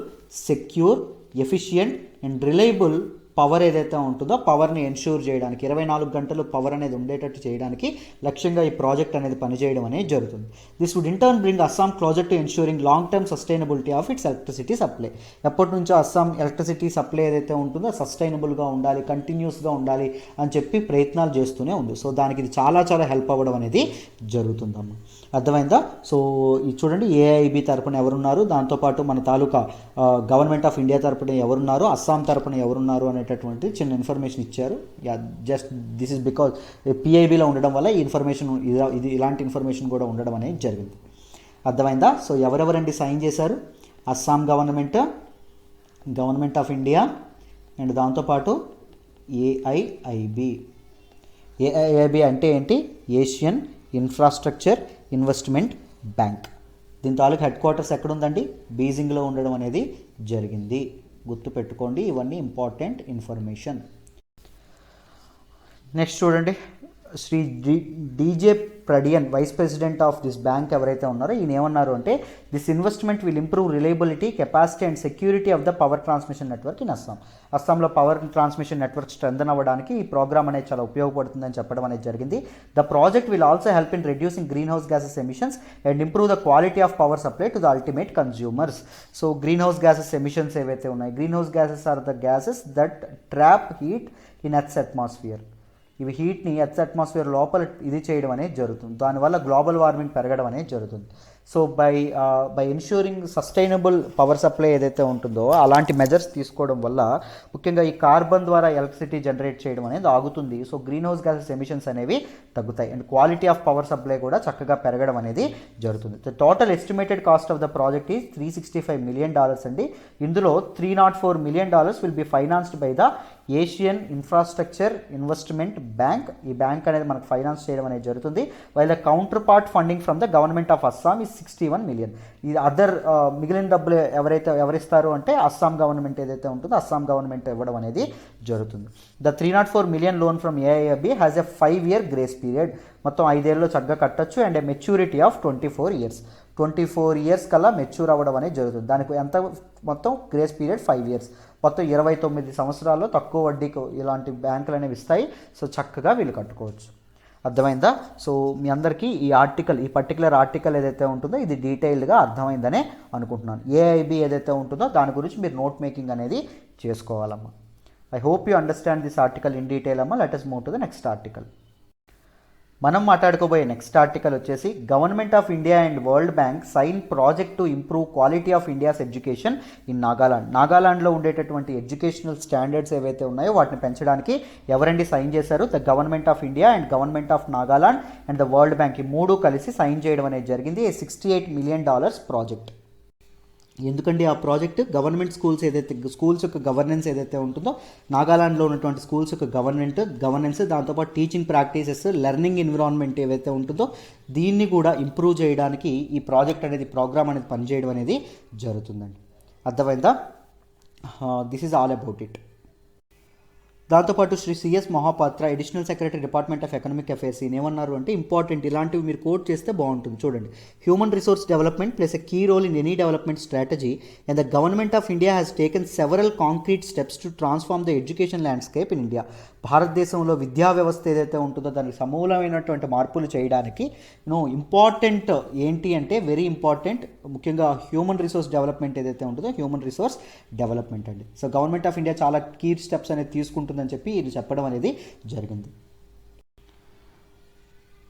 secure, efficient and reliable power ఏదైతే ఉంటుందో పవర్ని ఎన్ష్యూర్ చేయడానికి, 24 గంటలు పవర్ అనేది ఉండేటట్టు చేయడానికి లక్ష్యంగా ఈ ప్రాజెక్ట్ అనేది పనిచేయడం అనేది జరుగుతుంది. This would in turn bring Assam closer to ensuring long term sustainability of its electricity supply. ఎప్పటి నుంచో అస్సాం ఎలక్ట్రిసిటీ సప్లై ఏదైతే ఉంటుందో సస్టైనబుల్గా ఉండాలి, కంటిన్యూస్గా ఉండాలి అని చెప్పి ప్రయత్నాలు చేస్తూనే ఉంది. సో దానికి ఇది చాలా హెల్ప్ అవ్వడం అనేది జరుగుతుందమ్మా. అర్థమైందా? సో ఇది చూడండి, ఏఐబి తరపున ఎవరున్నారు, దాంతోపాటు మన తాలూకా గవర్నమెంట్ ఆఫ్ ఇండియా తరపున ఎవరున్నారు, అస్సాం తరపున ఎవరున్నారు అనేటటువంటి చిన్న ఇన్ఫర్మేషన్ ఇచ్చారు. జస్ట్ దిస్ ఇస్ బికాజ్ పిఐబిలో ఉండడం వల్ల ఈ ఇన్ఫర్మేషన్ ఇలాంటి ఇన్ఫర్మేషన్ కూడా ఉండడం అనేది జరిగింది. అర్థమైందా? సో ఎవరెవరండి సైన్ చేశారు? Assam government of India and దాంతోపాటు ఏఐఐబి. ఏఐఐబి అంటే ఏంటి? Asian infrastructure investment bank. దీని తాలూకు హెడ్ క్వార్టర్స్ ఎక్కడుందండి? బీజింగ్లో ఉండడం అనేది జరిగింది. గుర్తుపెట్టుకోండి, ఇవన్నీ ఇంపార్టెంట్ ఇన్ఫర్మేషన్. నెక్స్ట్ చూడండి, Shri D J Pandian, vice president of this bank ఎవరైతే ఉన్నారో ఈయన ఏమన్నారు అంటే, this investment will improve reliability, capacity and security of the power transmission network in Assam. అస్సాంలో పవర్ ట్రాన్స్మిషన్ నెట్వర్క్ స్ట్రెంథన్ అవ్వడానికి ఈ ప్రోగ్రామ్ అనేది చాలా ఉపయోగపడుతుందని చెప్పడం అనేది జరిగింది. The project will also help in reducing greenhouse gases emissions and improve the quality of power supply to the ultimate consumers. So greenhouse gases emissions ఏవైతే ఉన్నాయి, greenhouse gases are the gases that trap heat in earth's atmosphere. ఇవి హీట్ని earth atmosphere లోపల ఇది చేయడం అనేది జరుగుతుంది. దానివల్ల గ్లోబల్ వార్మింగ్ పెరగడం అనేది జరుగుతుంది. So by ensuring sustainable power supply ఏదైతే ఉంటుందో అలాంటి మెజర్స్ తీసుకోవడం వల్ల ముఖ్యంగా ఈ కార్బన్ ద్వారా ఎలక్ట్రిసిటీ జనరేట్ చేయడం అనేది ఆగుతుంది. So greenhouse gases emissions అనేవి తగ్గుతాయి and quality of power supply కూడా చక్కగా పెరగడం అనేది జరుగుతుంది. The total estimated cost of the project is $365 million అండి. ఇందులో $304 million will be financed by the Asian infrastructure investment bank. ఈ బ్యాంక్ అనేది మనకు ఫైనాన్స్ చేయడం అనేది జరుగుతుంది. While the counter part funding from the government of Assam ఈ 61 million. ఇది అదర్ మిగిలిన డబ్బులు ఎవరిస్తారు అంటే అస్సాం గవర్నమెంట్ ఏదైతే ఉంటుందో అస్సాం గవర్నమెంట్ ఇవ్వడం అనేది జరుగుతుంది. The 304 million loan from AIFB has a 5-year grace period. మొత్తం 5 ఏళ్ళలో చక్కగా కట్టొచ్చు. And A maturity of 24 years. 24 years కల్లా మెచ్యూర్ అవ్వడం అనేది జరుగుతుంది. దానికి ఎంత మొత్తం గ్రేస్ పీరియడ్ 5 years. మొత్తం 29 సంవత్సరాల్లో తక్కువ వడ్డీకి ఇలాంటి బ్యాంకులు అనేవి ఇస్తాయి. సో చక్కగా వీళ్ళు కట్టుకోవచ్చు. అర్థమైందా? సో మీ అందరికీ ఈ పర్టికులర్ ఆర్టికల్ ఏదైతే ఉంటుందో ఇది డీటెయిల్డ్గా అర్థమైందనే అనుకుంటున్నాను. ఏఐబి ఏదైతే ఉంటుందో దాని గురించి మీరు నోట్ మేకింగ్ అనేది చేసుకోవాలమ్మా. I hope you understand this article in detail అమ్మా. Let us move to the next article. మనం మాట్లాడుకోబోయే నెక్స్ట్ ఆర్టికల్ వచ్చేసి government of India and world bank sign project to improve quality of India's education in Nagaland. నాగాలాండ్లో ఉండేటటువంటి educational standards ఏవైతే ఉన్నాయో వాటిని పెంచడానికి ఎవరండి సైన్ చేశారు? The government of India and government of Nagaland and the world bank. ఈ మూడు కలిసి సైన్ చేయడం అనేది జరిగింది. $68 million ప్రాజెక్ట్. ఎందుకండి ఆ ప్రాజెక్ట్? గవర్నమెంట్ స్కూల్స్ యొక్క గవర్నెన్స్ ఏదైతే ఉంటుందో నాగాలాండ్లో ఉన్నటువంటి స్కూల్స్ యొక్క గవర్నెన్స్ దాంతోపాటు టీచింగ్ ప్రాక్టీసెస్ లెర్నింగ్ ఎన్విరాన్మెంట్ ఏవైతే ఉంటుందో దీన్ని కూడా ఇంప్రూవ్ చేయడానికి ఈ ప్రాజెక్ట్ అనేది ప్రోగ్రామ్ అనేది పనిచేయడం అనేది జరుగుతుందండి. అర్థమైందా? This is all about it. దాంతోపాటు Shri C S Mahapatra additional secretary department of economic affairs ఈయన ఏమన్నారు అంటే ఇంపార్టెంట్ ఇలాంటివి మీరు కోట్ చేస్తే బాగుంటుంది. చూడండి, human resource development plays a key role in any development strategy and the government of India has taken several concrete steps to transform the education landscape in India. భారతదేశంలో విద్యా వ్యవస్థ ఏదైతే ఉంటుందో దానికి సమూలమైనటువంటి మార్పులు చేయడానికి ఇంపార్టెంట్ ఏంటి అంటే వెరీ ఇంపార్టెంట్ ముఖ్యంగా హ్యూమన్ రిసోర్స్ డెవలప్మెంట్ ఏదైతే ఉంటుందో హ్యూమన్ రిసోర్స్ డెవలప్మెంట్ అండి. సో గవర్నమెంట్ ఆఫ్ ఇండియా చాలా కీ స్టెప్స్ అనేది తీసుకుంటుందని చెప్పి ఇది చెప్పడం అనేది జరిగింది.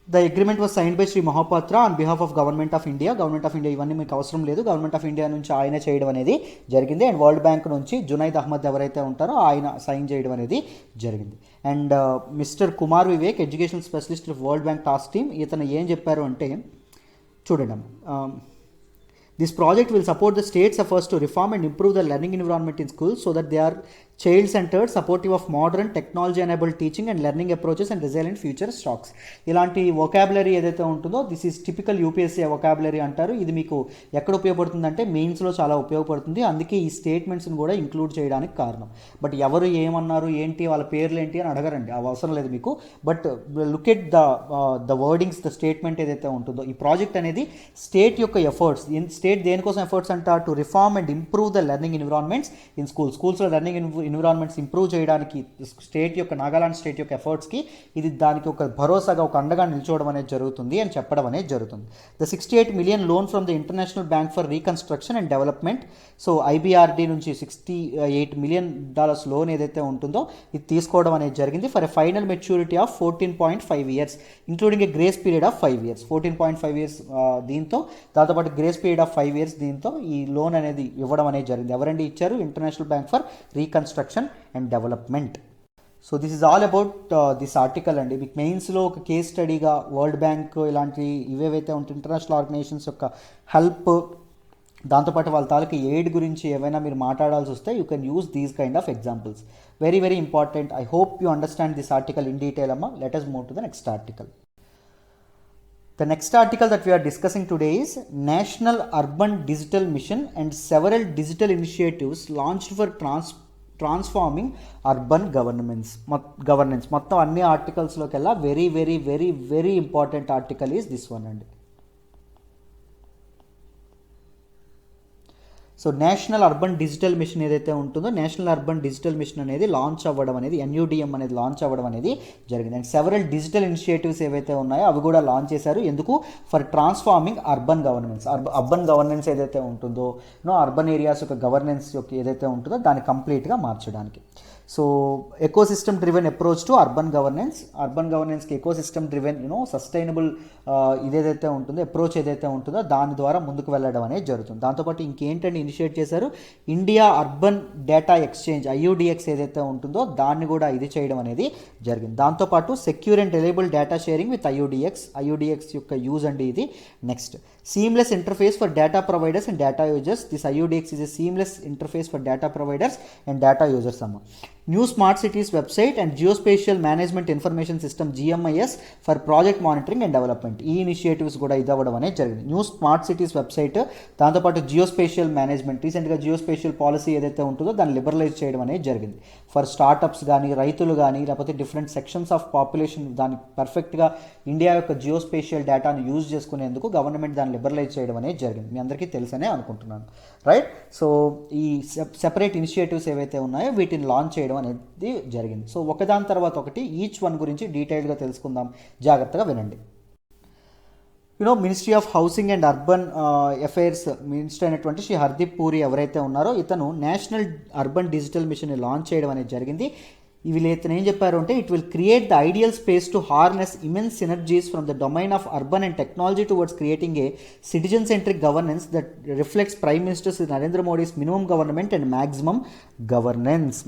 The agreement was signed by Shri Mahapatra on behalf of government of India. Government of India ఇవన్నీ మీకు అవసరం లేదు, గవర్నమెంట్ ఆఫ్ ఇండియా నుంచి ఆయన చేయడం అనేది జరిగింది. అండ్ వరల్డ్ బ్యాంక్ నుంచి జునైద్ అహ్మద్ ఎవరైతే ఉంటారో ఆయన సైన్ చేయడం అనేది జరిగింది. And mister Kumar Vivek education specialist of world bank task team ఇతను ఏం చెప్పారు అంటే చూడండి, this project will support the state's efforts to reform and improve the learning environment in schools so that they are child-centered, supportive of modern technology-enabled teaching and learning approaches and resilient future stocks. ఇలాంటి vocabulary ఏదైతే ఉంటుందో this is typical UPSC vocabulary అంటారు. ఇది మీకు ఎక్కడ ఉపయోగపడుతుంది అంటే మెయిన్స్లో చాలా ఉపయోగపడుతుంది. అందుకే ఈ స్టేట్మెంట్స్ని కూడా ఇంక్లూడ్ చేయడానికి కారణం. బట్ ఎవరు ఏమన్నారు ఏంటి వాళ్ళ పేర్లు ఏంటి అని అడగరండి, అవి అవసరం లేదు మీకు. But look at the wordings, the statement ఏదైతే ఉంటుందో ఈ ప్రాజెక్ట్ అనేది స్టేట్ యొక్క ఎఫర్ట్స్. స్టేట్ దేనికోసం ఎఫర్ట్స్ అంట? To reform and improve the learning environments in స్కూల్స్లో లెర్నింగ్ ఎన్విరాన్మెంట్స్ ఇంప్రూవ్ చేయడానికి స్టేట్ యొక్క నాగాలాండ్ స్టేట్ యొక్క ఎఫర్ట్స్కి ఇది దానికి ఒక భరోసాగా ఒక అండగా నిల్చోవడం అనేది జరుగుతుంది అని చెప్పడం అనేది జరుగుతుంది. The 68 million loan from the international bank for reconstruction and development. So ఐబీఆర్డీ నుంచి $68 million లోన్ ఏదైతే ఉంటుందో ఇది తీసుకోవడం అనేది జరిగింది for a final maturity of 14.5 years including a grace period of 5 years. 14.5 years దీంతో దాంతోపాటు గ్రేస్ పీరియడ్ ఆఫ్ 5 years దీంతో ఈ లోన్ అనేది ఇవ్వడం అనేది జరిగింది. ఎవరండి ఇచ్చారు? International bank for reconstruction and development. So this is all about this article అండి. మీకు మెయిన్స్లో ఒక కేస్ స్టడీగా వరల్డ్ బ్యాంక్ ఇలాంటి ఇవేవైతే ఉంటాయి ఇంటర్నేషనల్ ఆర్గనైజేషన్స్ యొక్క హెల్ప్, దాంతోపాటు వాళ్ళ తాలూకు ఎయిడ్ గురించి ఏవైనా మీరు మాట్లాడాల్సి వస్తే you can use these kind of examples. Very very important. I hope you understand this article in detail అమ్మా. Let us move to the next article. The next article that we are discussing today is National Urban Digital Mission and several digital initiatives launched for transforming urban governance. మొత్తం అన్ని ఆర్టికల్స్లోకి వెళ్ళా very very very very important article is this one అండి. So national urban digital mission ఏదైతే ఉంటుందో national urban digital mission అనేది launch అవ్వడం అనేది NUDM అనేది లాంచ్ అవ్వడం అనేది జరిగింది. అండ్ సెవరల్ డిజిటల్ ఇనిషియేటివ్స్ ఏవైతే ఉన్నాయో అవి కూడా లాంచ్ చేశారు. ఎందుకు? For transforming urban governance. Urban governance ఏదైతే ఉంటుందో అర్బన్ ఏరియాస్ యొక్క గవర్నెన్స్ యొక్క ఏదైతే ఉంటుందో దాన్ని కంప్లీట్గా మార్చడానికి. So ecosystem driven approach to urban గవర్నెన్స్కి ఎకోసిస్టమ్ డ్రివెన్ సస్టైనబుల్ ఇదేదైతే ఉంటుందో అప్రోచ్ ఏదైతే ఉంటుందో దాని ద్వారా ముందుకు వెళ్ళడం అనేది జరుగుతుంది. దాంతోపాటు ఇంకేంటంటే ఇనిషియేట్ చేశారు India urban data exchange IUDX ఏదైతే ఉంటుందో దాన్ని కూడా ఇది చేయడం అనేది జరిగింది. దాంతోపాటు secure and reliable data sharing with IUDX యొక్క యూజ్ అండి ఇది. Next seamless interface for data providers and data users. This IUDX is a seamless interface for data providers and data users అమ్మ. New smart cities website and geospatial management information system GMIS for project monitoring and development. ఈ initiatives కూడా ఇది అవ్వడం అనేది జరిగింది. New smart cities website, దాంతోపాటు geospatial management, రీసెంట్గా geospatial policy ఏదైతే ఉంటుందో దాన్ని లిబరలైజ్ చేయడం అనేది జరిగింది. ఫర్ స్టార్టప్స్ కానీ, రైతులు కానీ, లేకపోతే డిఫరెంట్ సెక్షన్స్ ఆఫ్ పాపులేషన్ దాన్ని పర్ఫెక్ట్గా ఇండియా యొక్క జియోస్పేషియల్ డేటాను యూజ్ చేసుకునేందుకు గవర్నమెంట్ దాన్ని లిబరలైజ్ చేయడం అనేది జరిగింది. మీ అందరికీ తెలుసనే అనుకుంటున్నాను, రైట్? సో ఈ సెపరేట్ ఇనిషియేటివ్స్ ఏవైతే ఉన్నాయో వీటిని లాంచ్ చేయడం అనేది జరిగింది. సో ఒకదాని తర్వాత ఒకటి ఈచ్ వన్ గురించి డీటెయిల్డ్గా తెలుసుకుందాం, జాగ్రత్తగా వినండి. Ministry of housing and urban affairs minister అయినటువంటి శ్రీ హర్దీప్ పూరి ఎవరైతే ఉన్నారో ఇతను నేషనల్ అర్బన్ డిజిటల్ మిషన్ని లాంచ్ చేయడం అనేది జరిగింది. వీళ్ళు ఇతను ఏం చెప్పారు అంటే, it will create the ideal space to harness immense synergies from the domain of urban and technology towards creating a citizen centric governance that reflects prime minister Shri Narendra Modi's minimum government and maximum governance.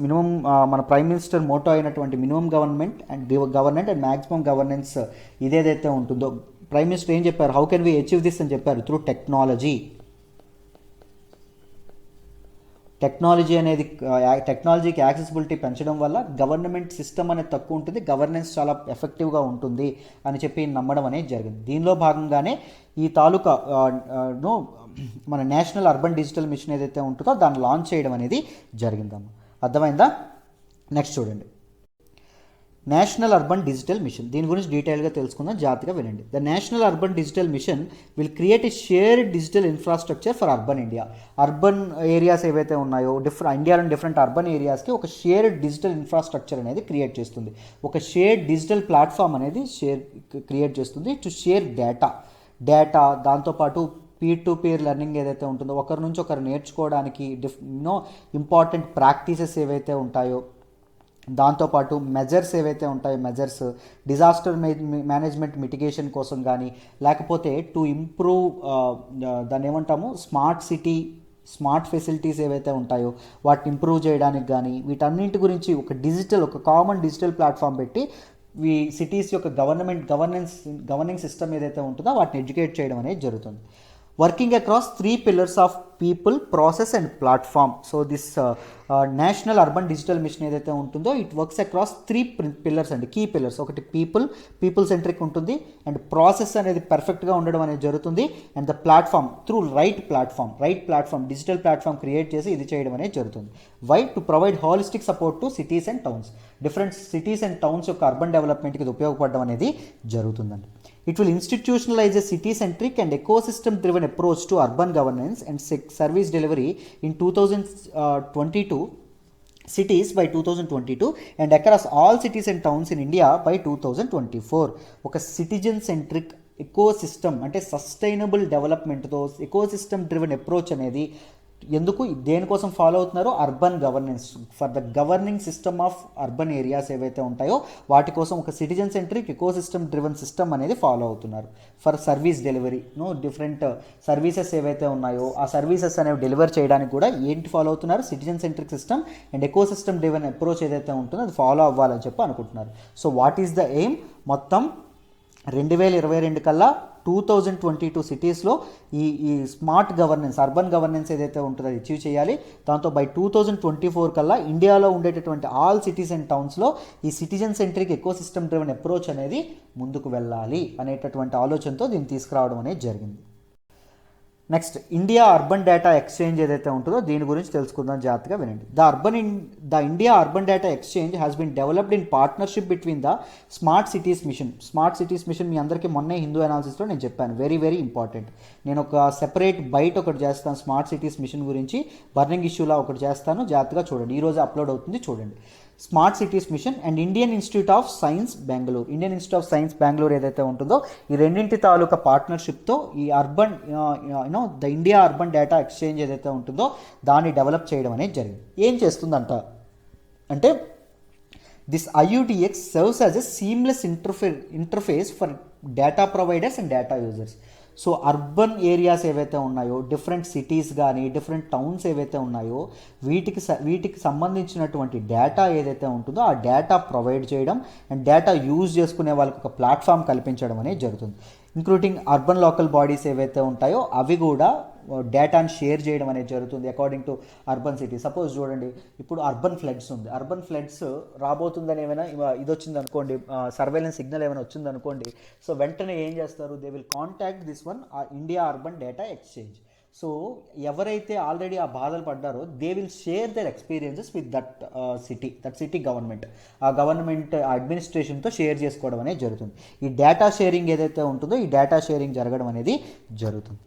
మన prime minister Moto అయినటువంటి minimum government and maximum governance ఇదేదైతే ఉంటుందో, prime minister ఏం చెప్పారు, how can we achieve this అని చెప్పారు, through టెక్నాలజీకి accessibility పెంచడం వల్ల గవర్నమెంట్ సిస్టమ్ అనేది తక్కువ ఉంటుంది, గవర్నెన్స్ చాలా ఎఫెక్టివ్గా ఉంటుంది అని చెప్పి నమ్మడం అనేది జరిగింది. దీనిలో భాగంగానే ఈ తాలూకా మన నేషనల్ అర్బన్ డిజిటల్ మిషన్ ఏదైతే ఉంటుందో దాన్ని లాంచ్ చేయడం అనేది జరిగిందమ్మా. అర్థమైందా? నెక్స్ట్ చూడండి, నేషనల్ అర్బన్ డిజిటల్ మిషన్. దీని గురించి డీటెయిల్గా తెలుసుకుందాం, జాగ్రత్తగా వినండి. The national urban digital machine will create a shared digital infrastructure for urban India. Urban areas ఏవైతే ఉన్నాయో ఇండియాలోని డిఫరెంట్ అర్బన్ ఏరియాస్కి ఒక షేర్డ్ డిజిటల్ ఇన్ఫ్రాస్ట్రక్చర్ అనేది క్రియేట్ చేస్తుంది. ఒక షేర్డ్ డిజిటల్ ప్లాట్ఫామ్ అనేది క్రియేట్ చేస్తుంది టు షేర్ డేటా దాంతోపాటు పీర్ టు పీర్ లెర్నింగ్ ఏదైతే ఉంటుందో, ఒకరి నుంచి ఒకరు నేర్చుకోవడానికి ఇంపార్టెంట్ ప్రాక్టీసెస్ ఏవైతే ఉంటాయో, దాంతోపాటు మెజర్స్ ఏవైతే ఉంటాయో డిజాస్టర్ మేనేజ్మెంట్ మిటిగేషన్ కోసం కానీ, లేకపోతే టు ఇంప్రూవ్ దాన్ని ఏమంటాము స్మార్ట్ ఫెసిలిటీస్ ఏవైతే ఉంటాయో వాటిని ఇంప్రూవ్ చేయడానికి కానీ, వీటన్నింటి గురించి ఒక కామన్ డిజిటల్ ప్లాట్ఫామ్ పెట్టి సిటీస్ యొక్క గవర్నింగ్ సిస్టమ్ ఏదైతే ఉంటుందో వాటిని ఎడ్యుకేట్ చేయడం అనేది జరుగుతుంది. Working across 3 pillars of people, process and platform. So this national urban digital mission ఏదైతే ఉంటుందో ఇట్ వర్క్స్ అక్రాస్ 3 pillars అండి, కీ పిల్లర్స్. ఒకటి పీపుల్ సెంట్రిక్ ఉంటుంది, అండ్ ప్రాసెస్ అనేది పర్ఫెక్ట్గా ఉండడం అనేది జరుగుతుంది, and the platform through right platform digital platform create చేసి ఇది చేయడం అనేది జరుగుతుంది. To provide holistic support to cities and towns. Different cities and towns యొక్క అర్బన్ డెవలప్మెంట్కి ఇది ఉపయోగపడడం అనేది జరుగుతుందండి. It will institutionalize a city-centric and ecosystem-driven approach to urban governance and service delivery in 2022 cities by 2022 and across all cities and towns in India by 2024. ఒక citizen-centric ecosystem అంటే sustainable డెవలప్మెంట్తో ecosystem-driven approach అనేది దేనికోసం follow అవుతున్నారో, urban governance, for the governing system of urban areas ఏవైతే ఉంటాయో వాటి కోసం ఒక citizen centric ecosystem driven system అనేది ఫాలో అవుతున్నారు. For service delivery different services ఏవైతే ఉన్నాయో ఆ సర్వీసెస్ అనేవి డెలివర్ చేయడానికి కూడా ఏంటి ఫాలో అవుతున్నారు, citizen centric system and ecosystem driven approach ఏదైతే ఉంటుందో అది ఫాలో అవ్వాలని చెప్పి అనుకుంటున్నారు. So what is the aim? మొత్తం 2022 కల్లా 2022 సిటీస్లో ఈ స్మార్ట్ గవర్నెన్స్, అర్బన్ గవర్నెన్స్ ఏదైతే ఉంటుందో అది అచీవ్ చేయాలి. దాంతో బై 2024 కల్లా ఇండియాలో ఉండేటటువంటి ఆల్ సిటీస్ అండ్ టౌన్స్లో ఈ citizen centric ecosystem driven approach అనేది ముందుకు వెళ్ళాలి అనేటటువంటి ఆలోచనతో దీన్ని తీసుకురావడం అనేది జరిగింది. Next, India urban data exchange ఏదైతే ఉంటుందో దీని గురించి తెలుసుకుందాం, జాగ్రత్తగా వినండి. The India urban data exchange has been developed in partnership between the smart cities mission. మీ అందరికీ మొన్నే హిందూ అనాలిసిస్లో నేను చెప్పాను, వెరీ వెరీ ఇంపార్టెంట్. నేను ఒక సెపరేట్ బైట్ ఒకటి చేస్తాను స్మార్ట్ సిటీస్ మిషన్ గురించి, బర్నింగ్ ఇష్యూలా ఒకటి చేస్తాను, జాగ్రత్తగా చూడండి. ఈరోజు అప్లోడ్ అవుతుంది, చూడండి. Smart cities machine and Indian institute of science Bengaluru ఏదైతే ఉంటుందో ఈ రెండింటి తాలూకా పార్ట్నర్షిప్తో ఈ urban the India urban data exchange ఏదైతే ఉంటుందో దాన్ని డెవలప్ చేయడం అనేది జరిగింది. ఏం చేస్తుందంట అంటే, this IUDX serves as a seamless interface for data providers and data users. So urban areas ఏవైతే ఉన్నాయో, డిఫరెంట్ సిటీస్ కానీ డిఫరెంట్ టౌన్స్ ఏవైతే ఉన్నాయో వీటికి సంబంధించినటువంటి డేటా ఏదైతే ఉంటుందో ఆ డేటా ప్రొవైడ్ చేయడం అండ్ డేటా యూజ్ చేసుకునే వాళ్ళకి ఒక ప్లాట్ఫామ్ కల్పించడం అనేది జరుగుతుంది. ఇంక్లూడింగ్ అర్బన్ లోకల్ బాడీస్ ఏవైతే ఉంటాయో అవి కూడా డేటాని షేర్ చేయడం అనేది జరుగుతుంది according to urban city. Suppose చూడండి, ఇప్పుడు అర్బన్ ఫ్లడ్స్ ఉంది, అర్బన్ ఫ్లడ్స్ రాబోతుందని ఏమైనా ఇది వచ్చింది అనుకోండి, సర్వేలెన్స్ సిగ్నల్ ఏమైనా వచ్చింది అనుకోండి, సో వెంటనే ఏం చేస్తారు, they will contact this one India urban data exchange. So ఎవరైతే ఆల్రెడీ ఆ బాధలు పడ్డారో they will share their experiences with that city government, ఆ గవర్నమెంట్ అడ్మినిస్ట్రేషన్తో షేర్ చేసుకోవడం అనేది జరుగుతుంది. ఈ డేటా షేరింగ్ ఏదైతే ఉంటుందో ఈ డేటా షేరింగ్ జరగడం అనేది జరుగుతుంది.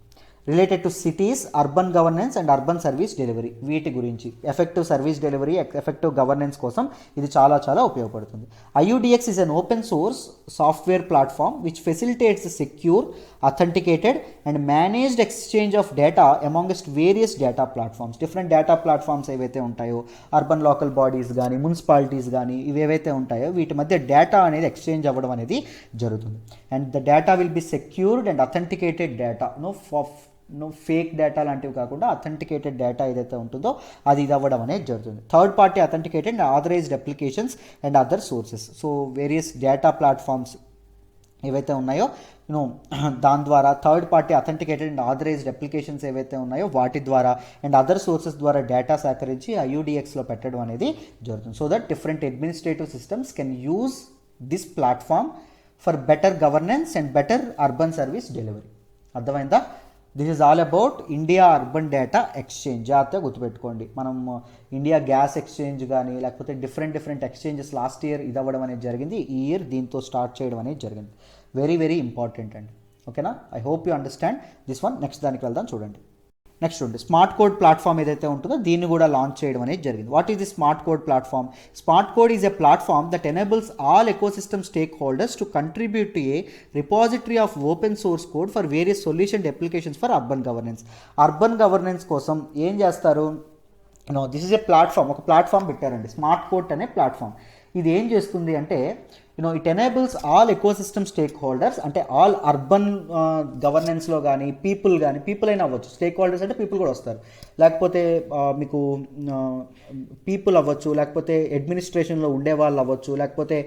Related to cities, urban governance and urban service delivery, వీటి గురించి effective service delivery, effective governance కోసం ఇది చాలా చాలా ఉపయోగపడుతుంది. IUDX is an open source software platform which facilitates secure, authenticated and managed exchange of data amongst various data platforms. Different data platforms ఏవైతే ఉంటాయో, urban local bodies కానీ municipalities కానీ ఇవేవైతే ఉంటాయో వీటి మధ్య డేటా అనేది ఎక్స్చేంజ్ అవ్వడం అనేది జరుగుతుంది. And the data will be secured and authenticated data, fake data లాంటివి కాకుండా అథెంటికేటెడ్ డేటా ఏదైతే ఉంటుందో అది ఇది అవ్వడం అనేది జరుగుతుంది. Third party authenticated and authorised applications and other sources. So various data platforms ఏవైతే ఉన్నాయో దాని ద్వారా third party authenticated and authorised applications ఏవైతే ఉన్నాయో వాటి ద్వారా అండ్ అదర్ సోర్సెస్ ద్వారా డేటా సేకరించి IUDXలో పెట్టడం అనేది జరుగుతుంది. So that different administrative systems can use this platform for better governance and better urban service delivery. అర్థమైందా? This is all about India urban data exchange. జాగ్రత్తగా గుర్తుపెట్టుకోండి, మనం ఇండియా గ్యాస్ ఎక్స్చేంజ్ కానీ లేకపోతే డిఫరెంట్ ఎక్స్చేంజెస్ లాస్ట్ ఇయర్ ఇది అవ్వడం అనేది జరిగింది, ఈ ఇయర్ దీంతో స్టార్ట్ చేయడం అనేది జరిగింది. వెరీ వెరీ ఇంపార్టెంట్ అండి. ఓకేనా? I hope you understand this one. Next దానికి వెళ్దాం చూడండి. నెక్స్ట్ ఉంది స్మార్ట్ కోడ్ ప్లాట్ఫామ్ ఏదైతే ఉంటుందో దీన్ని కూడా లాంచ్ చేయడం అనేది జరిగింది. What is the smart code platform? Smart code is a platform that enables all ecosystem stake holders to contribute to A repository of open source code for various solution applications for urban governance. Urban governance కోసం ఏం చేస్తారు, this is a platform, ఒక platform పెట్టారండి, smart code అనే platform. ఇది ఏం చేస్తుంది అంటే it enables all ecosystem stake holders, అంటే ఆల్ అర్బన్ గవర్నెన్స్లో కానీ పీపుల్ అయినా అవ్వచ్చు, స్టేక్ హోల్డర్స్ అంటే పీపుల్ కూడా వస్తారు, లేకపోతే మీకు పీపుల్ అవ్వచ్చు, లేకపోతే అడ్మినిస్ట్రేషన్లో ఉండే వాళ్ళు అవ్వచ్చు, లేకపోతే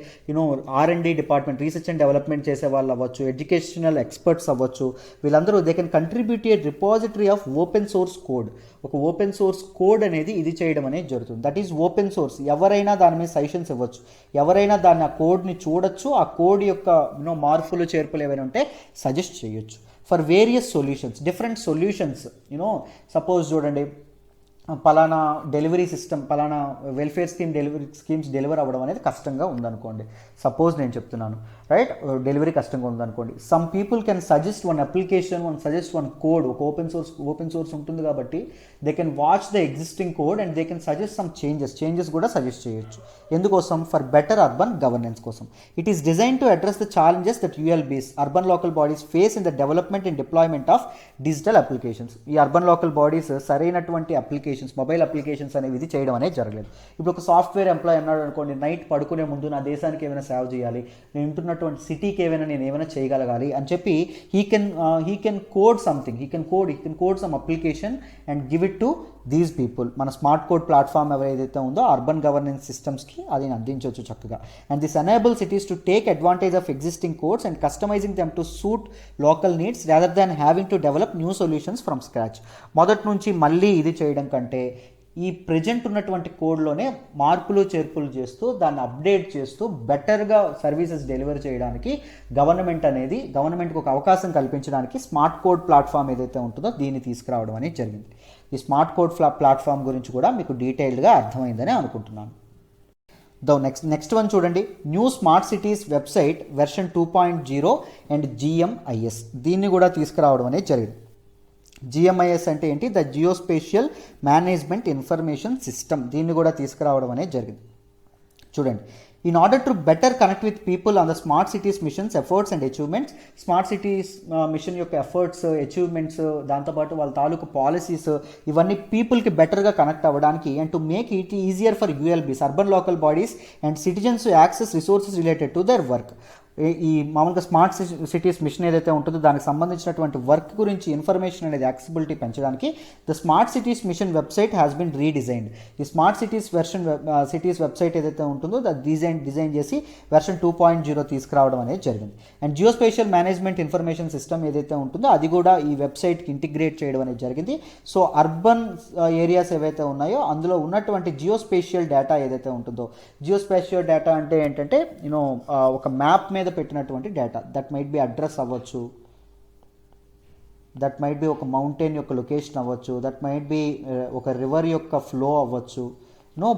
R&D department research and development చేసే వాళ్ళు అవ్వచ్చు, ఎడ్యుకేషనల్ ఎక్స్పర్ట్స్ అవ్వచ్చు, వీళ్ళందరూ they can contribute A repository of open source code. ఒక ఓపెన్ సోర్స్ కోడ్ అనేది ఇది చేయడం అనేది జరుగుతుంది. దట్ ఈజ్ ఓపెన్ సోర్స్, ఎవరైనా దాని మీద సజెషన్స్ ఇవ్వచ్చు, ఎవరైనా దాన్ని ఆ కోడ్ని చూడొచ్చు, ఆ కోడ్ యొక్క మార్పులు చేర్పులు ఏవైనా ఉంటే సజెస్ట్ చేయొచ్చు for various solutions, different solutions. Suppose చూడండి, పలానా డెలివరీ సిస్టమ్, పలానా వెల్ఫేర్ స్కీమ్స్ డెలివర్ అవ్వడం అనేది కష్టంగా ఉందనుకోండి, సపోజ్ నేను చెప్తున్నాను, రైట్, డెలివరీ కష్టంగా ఉందనుకోండి, some people can suggest one application, suggest one code. ఒక ఓపెన్ సోర్స్ ఉంటుంది కాబట్టి they can watch the existing code and they can suggest some changes కూడా సజెస్ట్ చేయొచ్చు. ఎందుకోసం? ఫర్ బెటర్ అర్బన్ గవర్నెన్స్ కోసం. It is design to address the challenges that ULBs, urban local bodies, face in the development and deployment of digital applications. ఈ urban local bodies సరైనటువంటి mobile applications అనేవి ఇది చేయడం అనేది జరగలేదు. ఇప్పుడు ఒక సాఫ్ట్వేర్ ఎంప్లాయ్ అన్నాడు అనుకోండి, నైట్ పడుకునే ముందు నా దేశానికి ఏమైనా సేవ చేయాలి, నేను ఉంటున్నటువంటి సిటీకి నేను ఏమైనా చేయగలగాలి అని చెప్పి he can code something, he can code some application and give it to these people. మన స్మార్ట్ కోడ్ ప్లాట్ఫామ్ ఏదైతే ఉందో అర్బన్ గవర్నెన్స్ సిస్టమ్స్కి అది అందించవచ్చు చక్కగా. And this enable cities to take advantage of existing codes and customising them to suit local needs rather than having to develop new solutions from scratch. మొదటి నుంచి మళ్ళీ ఇది చేయడం కంటే ఈ ప్రజెంట్ ఉన్నటువంటి కోడ్లోనే మార్పులు చేర్పులు చేస్తూ దాన్ని అప్డేట్ చేస్తూ బెటర్గా సర్వీసెస్ డెలివర్ చేయడానికి గవర్నమెంట్కి ఒక అవకాశం కల్పించడానికి స్మార్ట్ కోడ్ ప్లాట్ఫామ్ ఏదైతే ఉంటుందో దీన్ని తీసుకురావడం అనేది జరిగింది. ఈ స్మార్ట్ కోడ్ ప్లాట్ఫామ్ గురించి కూడా మీకు డీటెయిల్డ్గా అర్థమైందని అనుకుంటున్నాను. నెక్స్ట్ వన్ చూడండి, new smart cities website version 2.0 and GMIS, దీన్ని కూడా తీసుకురావడం అనేది జరిగింది. GMIS అంటే ఏంటి? The geospatial management information system. దీన్ని కూడా తీసుకురావడం అనేది జరిగింది. చూడండి, in order to better connect with people on the smart cities missions, efforts and achievements, smart cities mission యొక్క ఎఫర్ట్స్, అచీవ్మెంట్స్, దాంతోపాటు వాళ్ళ తాలూకు పాలసీస్ ఇవన్నీ పీపుల్కి బెటర్గా కనెక్ట్ అవ్వడానికి and to make it easier for ULBs, urban local bodies and citizens to access resources related to their work. ఈ మామూలుగా స్మార్ట్ సిటీస్ మిషన్ ఏదైతే ఉంటుందో దానికి సంబంధించినటువంటి వర్క్ గురించి ఇన్ఫర్మేషన్ అనేది యాక్సెసిబిలిటీ పెంచడానికి the smart cities machine website has been redesigned. ఈ స్మార్ట్ సిటీస్ సిటీస్ వెబ్సైట్ ఏదైతే ఉంటుందో అది డిజైన్ చేసి వెర్షన్ 2.0 తీసుకురావడం అనేది జరిగింది. And geospatial management information system ఏదైతే ఉంటుందో అది కూడా ఈ వెబ్సైట్కి ఇంటిగ్రేట్ చేయడం అనేది జరిగింది. సో అర్బన్ ఏరియాస్ ఏవైతే ఉన్నాయో అందులో ఉన్నటువంటి జియోస్పేషియల్ డేటా ఏదైతే ఉంటుందో, జియోస్పేషియల్ డేటా అంటే ఏంటంటే ఒక మ్యాప్ మీద పెట్టినటువంటి data, that might be address అవ్వచ్చు, దట్ మైట్ బి ఒక మౌంటైన్ యొక్క లొకేషన్ అవ్వచ్చు, దట్ మైట్ బి ఒక రివర్ యొక్క ఫ్లో అవ్వచ్చు,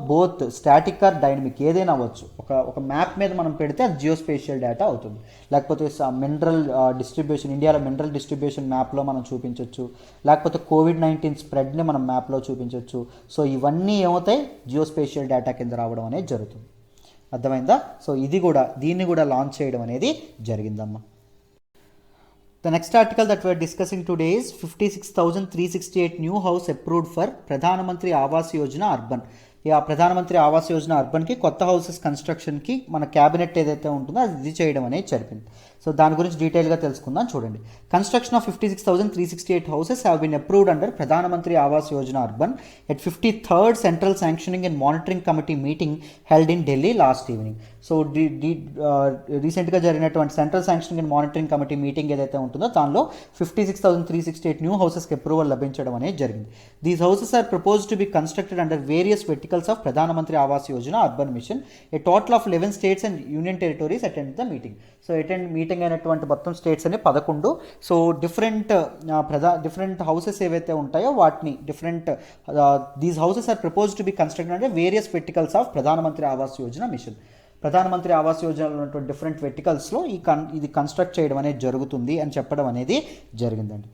బోత్ స్టాటిక్ ఆర్ డైనమిక్ ఏదైనా అవ్వచ్చు. ఒక మ్యాప్ మీద మనం పెడితే అది జియోస్పేషియల్ డేటా అవుతుంది. లేకపోతే మినరల్ డిస్ట్రిబ్యూషన్, ఇండియాలో మినరల్ డిస్ట్రిబ్యూషన్ మ్యాప్లో మనం చూపించవచ్చు, లేకపోతే కోవిడ్-19 స్ప్రెడ్ని మనం మ్యాప్లో చూపించవచ్చు. సో ఇవన్నీ ఏమవుతాయి, జియోస్పేషియల్ డేటా కింద రావడం అనేది జరుగుతుంది. అర్థమైందా? సో దీన్ని కూడా లాంచ్ చేయడం అనేది జరిగిందమ్మా. The next article that we are discussing today is 56,368 new house approved for Pradhan Mantri Awas Yojana Urban. ఆ ప్రధానమంత్రి ఆవాస్ యోజన అర్బన్కి కొత్త హౌసెస్ కన్స్ట్రక్షన్కి మన క్యాబినెట్ ఏదైతే ఉంటుందో అది ఇది చేయడం అనేది జరిపింది. సో దాని గురించి డీటెయిల్గా తెలుసుకుందాం. చూడండి, construction of 56,368 houses have been approved under Pradhan Mantri Awas Yojana urban at 53rd central sanctioning and monitoring committee meeting held in Delhi last evening. So రీసెంట్గా జరిగినటువంటి central sanctioning and monitoring committee meeting ఏదైతే ఉంటుందో దానిలో 56,368 న్యూ హౌసెస్కి అప్రూవల్ లభించడం అనేది జరిగింది. These houses are proposed to be constructed under various verticals of Pradhan Mantri Awas Yojana Urban Mission. A total of 11 states and union territories attended the meeting. So meeting అయినటువంటి మొత్తం states అనే 11. So different houses ఏవైతే ఉంటాయో వాటిని these houses are proposed to be constructed అంటే various verticals of Pradhan Mantri Awas Yojana machine. ప్రధానమంత్రి ఆవాస్ యోజనలో ఉన్నటువంటి డిఫరెంట్ వెర్టికల్స్లో ఇది కన్స్ట్రక్ట్ చేయడం అనేది జరుగుతుంది అని చెప్పడం అనేది జరిగిందండి.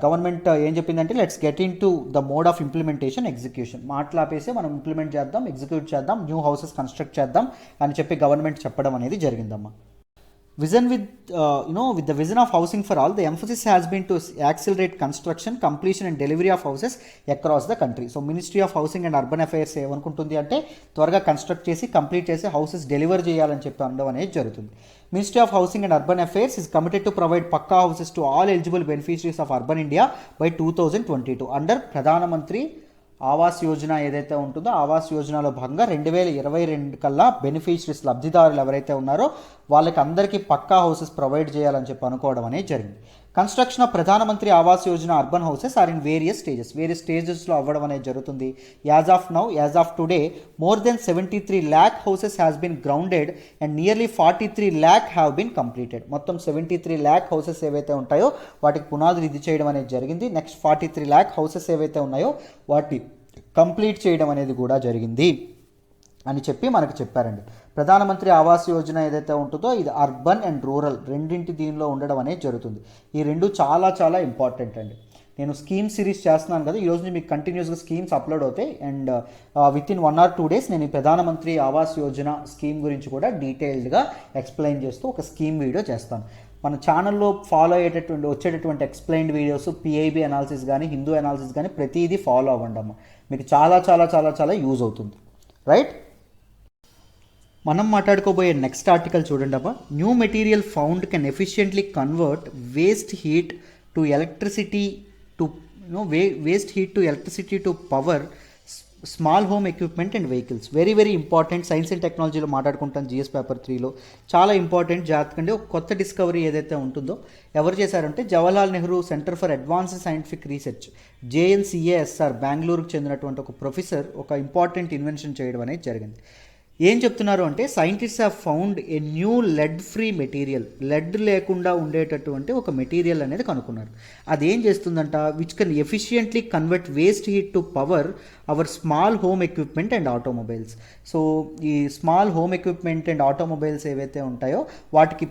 గవర్నమెంట్ ఏం చెప్పిందంటే let's get into the mode of implementation execution. మాట్లాపేసి మనం ఇంప్లిమెంట్ చేద్దాం, ఎగ్జిక్యూట్ చేద్దాం, న్యూ హౌసెస్ కన్స్ట్రక్ట్ చేద్దాం అని చెప్పి గవర్నమెంట్ చెప్పడం అనేది జరిగిందమ్మా. Vision with the vision of housing for all, the emphasis has been to accelerate construction, completion and delivery of houses across the country. So Ministry of Housing and Urban Affairs ఏమనుకుంటుంది అంటే త్వరగా construct చేసి complete చేసి houses deliver చేయాలని చెప్పి అనడం అనేది జరుగుతుంది. Ministry of Housing and Urban Affairs is committed to provide Pakka houses to all eligible beneficiaries of urban India by 2022 under Pradhan Mantri Awas Yojana ఏదైతే ఉంటుందో ఆవాస్ యోజనలో భాగంగా 2022 కల్లా బెనిఫిషరీస్ లబ్ధిదారులు ఎవరైతే ఉన్నారో వాళ్ళకి అందరికీ పక్కా హౌసెస్ ప్రొవైడ్ చేయాలని చెప్పి అనుకోవడం అనేది జరిగింది. Construction of Pradhan Mantri Awas Yojana urban houses are in various స్టేజెస్లో అవ్వడం అనేది జరుగుతుంది. As of today more than 73 lakh houses has been grounded and nearly 43 lakh have been completed. మొత్తం 73 lakh హౌసెస్ ఏవైతే ఉంటాయో వాటికి పునాదులు ఇది చేయడం అనేది జరిగింది. నెక్స్ట్ 43 lakh హౌసెస్ ఏవైతే ఉన్నాయో వాటి కంప్లీట్ చేయడం అనేది కూడా జరిగింది అని చెప్పి మనకు చెప్పారండి. ప్రధానమంత్రి ఆవాస్ యోజన ఏదైతే ఉంటుందో ఇది అర్బన్ అండ్ రూరల్ రెండింటి దీనిలో ఉండడం అనేది జరుగుతుంది. ఈ రెండు చాలా చాలా ఇంపార్టెంట్ అండి. నేను స్కీమ్ సిరీస్ చేస్తున్నాను కదా, ఈరోజు నుంచి మీకు కంటిన్యూస్గా స్కీమ్స్ అప్లోడ్ అవుతాయి and with in 1 or 2 days నేను ఈ ప్రధానమంత్రి ఆవాస్ యోజన స్కీమ్ గురించి కూడా డీటెయిల్డ్గా ఎక్స్ప్లెయిన్ చేస్తూ ఒక స్కీమ్ వీడియో చేస్తాను. మన ఛానల్లో ఫాలో వచ్చేటటువంటి ఎక్స్ప్లెయిన్డ్ వీడియోస్, పిఐబి అనాలిసిస్ కానీ హిందూ అనాలిసిస్ కానీ ప్రతిదీ ఫాలో అవ్వండి అమ్మ, మీకు చాలా చాలా చాలా చాలా యూజ్ అవుతుంది. రైట్, మనం మాట్లాడుకోబోయే నెక్స్ట్ ఆర్టికల్ చూడండి అబ్బా. New material found can efficiently convert waste heat to electricity to power small home equipment and vehicles. Very very important. Science and టెక్నాలజీలో మాట్లాడుకుంటాం జిఎస్ పేపర్ 3లో చాలా ఇంపార్టెంట్. జాగ్రత్తగా ఒక కొత్త డిస్కవరీ ఏదైతే ఉంటుందో ఎవరు చేశారంటే Jawaharlal Nehru center for advanced scientific research JNCASR బెంగళూరుకు చెందినటువంటి ఒక ప్రొఫెసర్ ఒక ఇంపార్టెంట్ ఇన్వెన్షన్ చేయడం అనేది జరిగింది. ఏం చెప్తున్నారు అంటే scientist have found a new lead free material, లెడ్ లేకుండా ఉండేటటువంటి ఒక మెటీరియల్ అనేది కనుక్కున్నారు. అదేం చేస్తుందంట, which can efficiently convert waste heat to power our small home equipment and automobiles. So ఈ small home equipment and automobiles ఏవైతే ఉంటాయో వాటికి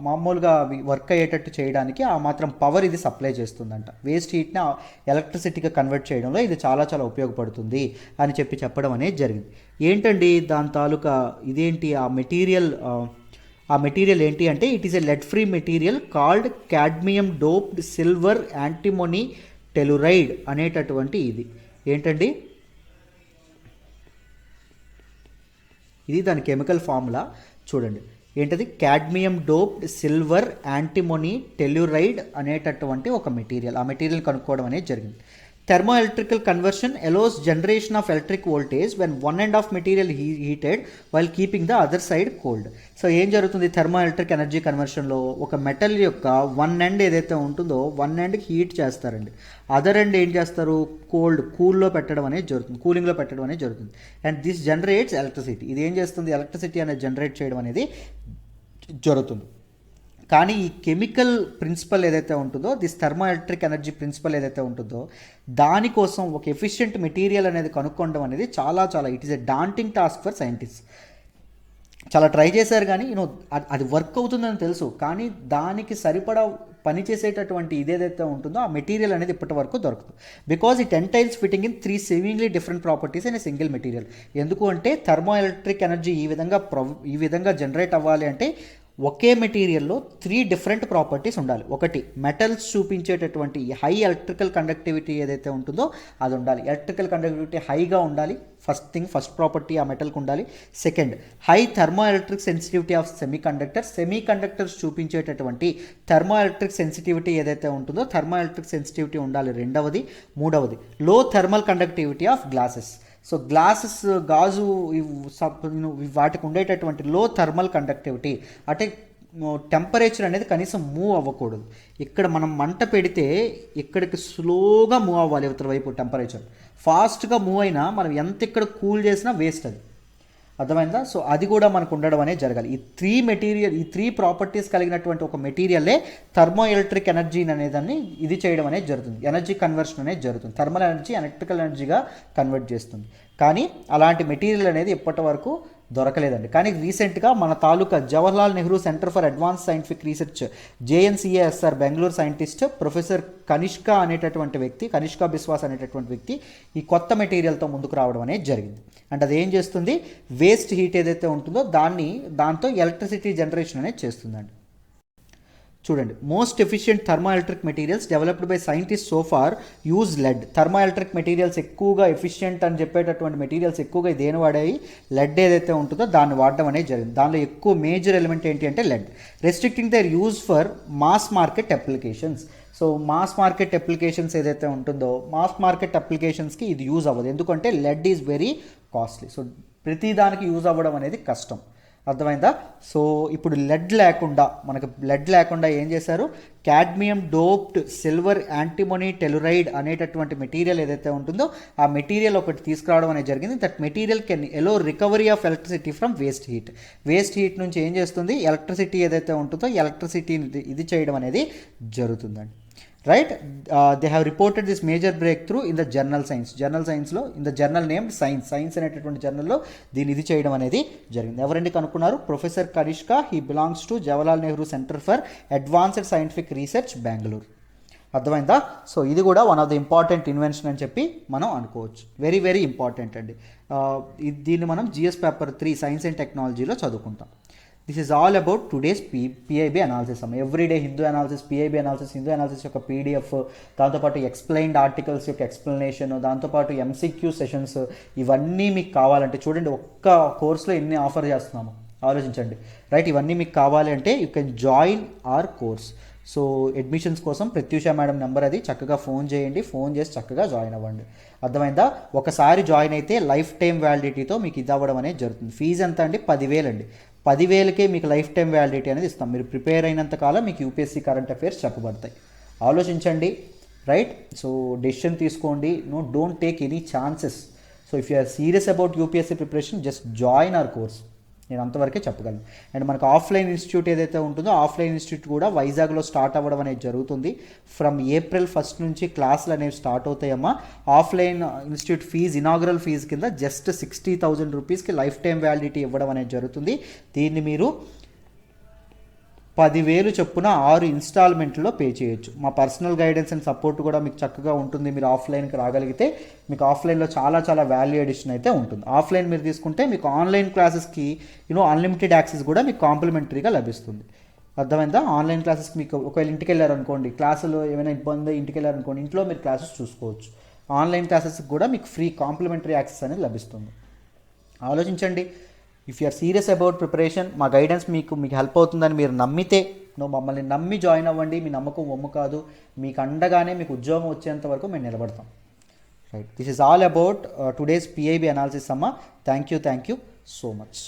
మామూలుగా అవి వర్క్ అయ్యేటట్టు చేయడానికి ఆ మాత్రం పవర్ ఇది సప్లై చేస్తుందంట. వేస్ట్ హీట్ని ఎలక్ట్రిసిటీగా కన్వర్ట్ చేయడంలో ఇది చాలా చాలా ఉపయోగపడుతుంది అని చెప్పడం అనేది జరిగింది. ఏంటండి దాని తాలూకా ఇదేంటి ఆ మెటీరియల్ ఏంటి అంటే it is a lead free material called cadmium doped silver antimony telluride అనేటటువంటి ఇది ఏంటండి, ఇది దాని కెమికల్ ఫార్ములా చూడండి. ఏంటది cadmium doped silver antimony telluride అనేటటువంటి ఒక మెటీరియల్. ఆ మెటీరియల్ కనుక్కోవడం అనేది జరిగింది. Thermoelectrical conversion also generation of electric voltage when one end of material heated while keeping the other side cold. So ఏం జరుగుతుంది థర్మో ఎలక్ట్రిక్ ఎనర్జీ కన్వర్షన్లో? ఒక మెటల్ యొక్క వన్ ఎండ్ ఏదైతే ఉంటుందో వన్ ఎండ్కి హీట్ చేస్తారండి, అదర్ ఎండ్ ఏం చేస్తారు? కూల్లో పెట్టడం అనేది జరుగుతుంది, కూలింగ్లో పెట్టడం అనేది జరుగుతుంది. And this generates electricity. ఇది ఏం చేస్తుంది? ఎలక్ట్రిసిటీ అనేది జనరేట్ చేయడం అనేది జరుగుతుంది. కానీ ఈ కెమికల్ ప్రిన్సిపల్ ఏదైతే ఉంటుందో, this thermoelectric energy principle ఏదైతే ఉంటుందో, దానికోసం ఒక ఎఫిషియెంట్ మెటీరియల్ అనేది కనుక్కోవడం అనేది చాలా it is a daunting task for scientist. చాలా ట్రై చేశారు కానీ అది వర్క్ అవుతుందని తెలుసు, కానీ దానికి సరిపడా పనిచేసేటటువంటి ఇదేదైతే ఉంటుందో ఆ మెటీరియల్ అనేది ఇప్పటి వరకు దొరకదు. Because it entails fitting in 3 seemingly different properties in a single material. ఎందుకు అంటే థర్మో ఎలక్ట్రిక్ ఎనర్జీ ఈ విధంగా జనరేట్ అవ్వాలి అంటే ఒకే మెటీరియల్లో 3 డిఫరెంట్ ప్రాపర్టీస్ ఉండాలి. ఒకటి, మెటల్స్ చూపించేటటువంటి హై ఎలక్ట్రికల్ కండక్టివిటీ ఏదైతే ఉంటుందో అది ఉండాలి. ఎలక్ట్రికల్ కండక్టివిటీ హైగా ఉండాలి, ఫస్ట్ ప్రాపర్టీ ఆ మెటల్కి ఉండాలి. Second, high thermo electric sensitivity of semiconductors చూపించేటటువంటి థర్మో ఎలక్ట్రిక్ సెన్సిటివిటీ ఏదైతే ఉంటుందో థర్మో ఎలక్ట్రిక్ సెన్సిటివిటీ ఉండాలి. రెండవది. మూడవది, low thermal conductivity of glasses. So glasses, గాజు వాటికి ఉండేటటువంటి లో థర్మల్ కండక్టివిటీ అంటే టెంపరేచర్ అనేది కనీసం మూవ్ అవ్వకూడదు. ఇక్కడ మనం మంట పెడితే ఇక్కడికి స్లోగా మూవ్ అవ్వాలి, ఇవతల వైపు టెంపరేచర్. ఫాస్ట్గా మూవ్ అయినా మనం ఎంత ఇక్కడ కూల్ చేసినా వేస్ట్ అది. అర్థమైందా? సో అది కూడా మనకు ఉండడం అనేది జరగాలి. ఈ త్రీ ప్రాపర్టీస్ కలిగినటువంటి ఒక మెటీరియలే థర్మో ఎలక్ట్రిక్ ఎనర్జీ అనేదాన్ని ఇది చేయడం అనేది జరుగుతుంది, ఎనర్జీ కన్వర్షన్ అనేది జరుగుతుంది. థర్మల్ ఎనర్జీ ఎలక్ట్రికల్ ఎనర్జీగా కన్వర్ట్ చేస్తుంది. కానీ అలాంటి మెటీరియల్ అనేది ఇప్పటి వరకు దొరకలేదండి. కానీ రీసెంట్గా మన తాలూకా Jawaharlal Nehru center for advance scientific research JNCASR Bengaluru scientist professor Kanishka Biswas అనేటటువంటి వ్యక్తి ఈ కొత్త మెటీరియల్తో ముందుకు రావడం అనేది జరిగింది. అంటే అది ఏం చేస్తుంది? వేస్ట్ హీట్ ఏదైతే ఉంటుందో దాంతో ఎలక్ట్రిసిటీ జనరేషన్ అనేది చేస్తుందండి. చూడండి, most efficient thermoelectric materials developed by scientist so far use lead. Thermoelectric materials ఎక్కువగా ఎఫిషియంట్ అని చెప్పేటటువంటి మెటీరియల్స్ ఎక్కువగా దేని వాడాయి? లెడ్ ఏదైతే ఉంటుందో దాన్ని వాడడం అనేది జరిగింది. దానిలో ఎక్కువ మేజర్ ఎలిమెంట్ ఏంటి అంటే lead. Restricting their use for mass market applications. So mass market applications ఏదైతే ఉంటుందో మాస్ మార్కెట్ అప్లికేషన్స్కి ఇది యూజ్ అవ్వదు, ఎందుకంటే lead is very costly. So ప్రతి దానికి యూజ్ అవ్వడం అనేది కష్టం. అర్థమైందా? సో ఇప్పుడు లెడ్ లేకుండా ఏం చేశారు? Cadmium doped silver antimony telluride అనేటటువంటి మెటీరియల్ ఏదైతే ఉంటుందో ఆ మెటీరియల్ ఒకటి తీసుకురావడం అనేది జరిగింది. That material can allow recovery of electricity from waste heat నుంచి ఏం చేస్తుంది? ఎలక్ట్రిసిటీ ఏదైతే ఉంటుందో ఎలక్ట్రిసిటీని ఇది చేయడం అనేది జరుగుతుందండి. Right, they have reported this major breakthrough in the జర్నల్స్లో in the journal name science అనేటటువంటి జర్నల్లో దీన్ని ఇది చేయడం అనేది జరిగింది. ఎవరండి కనుక్కున్నారు? Professor Kanishka. He belongs to Jawaharlal Nehru center for advanced scientific research Bengaluru. అర్థమైందా? సో ఇది కూడా one of the important invention అని చెప్పి మనం అనుకోవచ్చు. వెరీ వెరీ ఇంపార్టెంట్ అండి. దీన్ని మనం GS పేపర్ 3 సైన్స్ అండ్ టెక్నాలజీలో చదువుకుంటాం. This is all about today's PIB analysis. Everyday Hindu analysis, PIB analysis, Hindu analysis యొక్క PDF, దాంతోపాటు ఎక్స్ప్లెయిన్డ్ ఆర్టికల్స్ యొక్క ఎక్స్ప్లెనేషన్, దాంతోపాటు MCQ సెషన్స్, ఇవన్నీ మీకు కావాలంటే చూడండి, ఒక్క కోర్సులో ఎన్ని ఆఫర్ చేస్తున్నాము ఆలోచించండి. రైట్, ఇవన్నీ మీకు కావాలి అంటే you can join our course. So admissions కోసం ప్రత్యూష మేడం నెంబర్ అది, చక్కగా ఫోన్ చేయండి, ఫోన్ చేసి చక్కగా జాయిన్ అవ్వండి. అర్థమైందా? ఒకసారి జాయిన్ అయితే లైఫ్ టైం వ్యాలిడిటీతో మీకు ఇది అవ్వడం అనేది జరుగుతుంది. ఫీజు ఎంత అండి? 10,000 అండి. 10,000కే మీకు లైఫ్ టైం వ్యాలిడిటీ అనేది ఇస్తాం. మీరు ప్రిపేర్ అయినంత కాలం మీకు UPSC కరెంట్ అఫైర్స్ చెప్పబడతాయి. ఆలోచించండి. రైట్, సో డెసిషన్ తీసుకోండి. Don't take any chances. So if you are serious about UPSC preparation, just join our course. నేను అంతవరకే చెప్పగలను. అండ్ మనకు ఆఫ్లైన్ ఇన్స్టిట్యూట్ ఏదైతే ఉంటుందో ఆఫ్లైన్ ఇన్స్టిట్యూట్ కూడా వైజాగ్లో స్టార్ట్ అవ్వడం అనేది జరుగుతుంది. ఫ్రమ్ April 1 నుంచి క్లాసులు అనేవి స్టార్ట్ అవుతాయమ్మా. Offline institute fees, inaugural fee కింద జస్ట్ 60,000 రూపీస్కి లైఫ్ టైం వ్యాలిడిటీ ఇవ్వడం అనేది జరుగుతుంది. దీన్ని మీరు 10,000 చొప్పున 6 ఇన్స్టాల్మెంట్లో పే చేయొచ్చు. మా పర్సనల్ గైడెన్స్ అండ్ సపోర్ట్ కూడా మీకు చక్కగా ఉంటుంది. మీరు ఆఫ్లైన్కి రాగలిగితే మీకు ఆఫ్లైన్లో చాలా వాల్యూ ఎడిషన్ అయితే ఉంటుంది. ఆఫ్లైన్ మీరు తీసుకుంటే మీకు ఆన్లైన్ క్లాసెస్కి అన్లిమిటెడ్ యాక్సెస్ కూడా మీకు కాంప్లిమెంటరీగా లభిస్తుంది. అర్థమైందా? ఆన్లైన్ క్లాసెస్కి మీకు ఒకవేళ ఇంటికి వెళ్ళారనుకోండి, క్లాసులో ఏమైనా ఇబ్బంది, ఇంటికి వెళ్ళారనుకోండి, ఇంట్లో మీరు క్లాసెస్ చూసుకోవచ్చు. ఆన్లైన్ క్లాసెస్కి కూడా మీకు ఫ్రీ కాంప్లిమెంటరీ యాక్సెస్ అనేది లభిస్తుంది. ఆలోచించండి. If you are serious about preparation, మా గైడెన్స్ మీకు హెల్ప్ అవుతుందని మీరు నమ్మితే, మమ్మల్ని నమ్మి జాయిన్ అవ్వండి. మీ నమ్మకం ఒమ్ము కాదు. మీకు అండగానే మీకు ఉద్యోగం వచ్చేంత వరకు మేము నిలబడతాం. Right, this is all about today's PIB analysis అమ్మ. Thank you so much.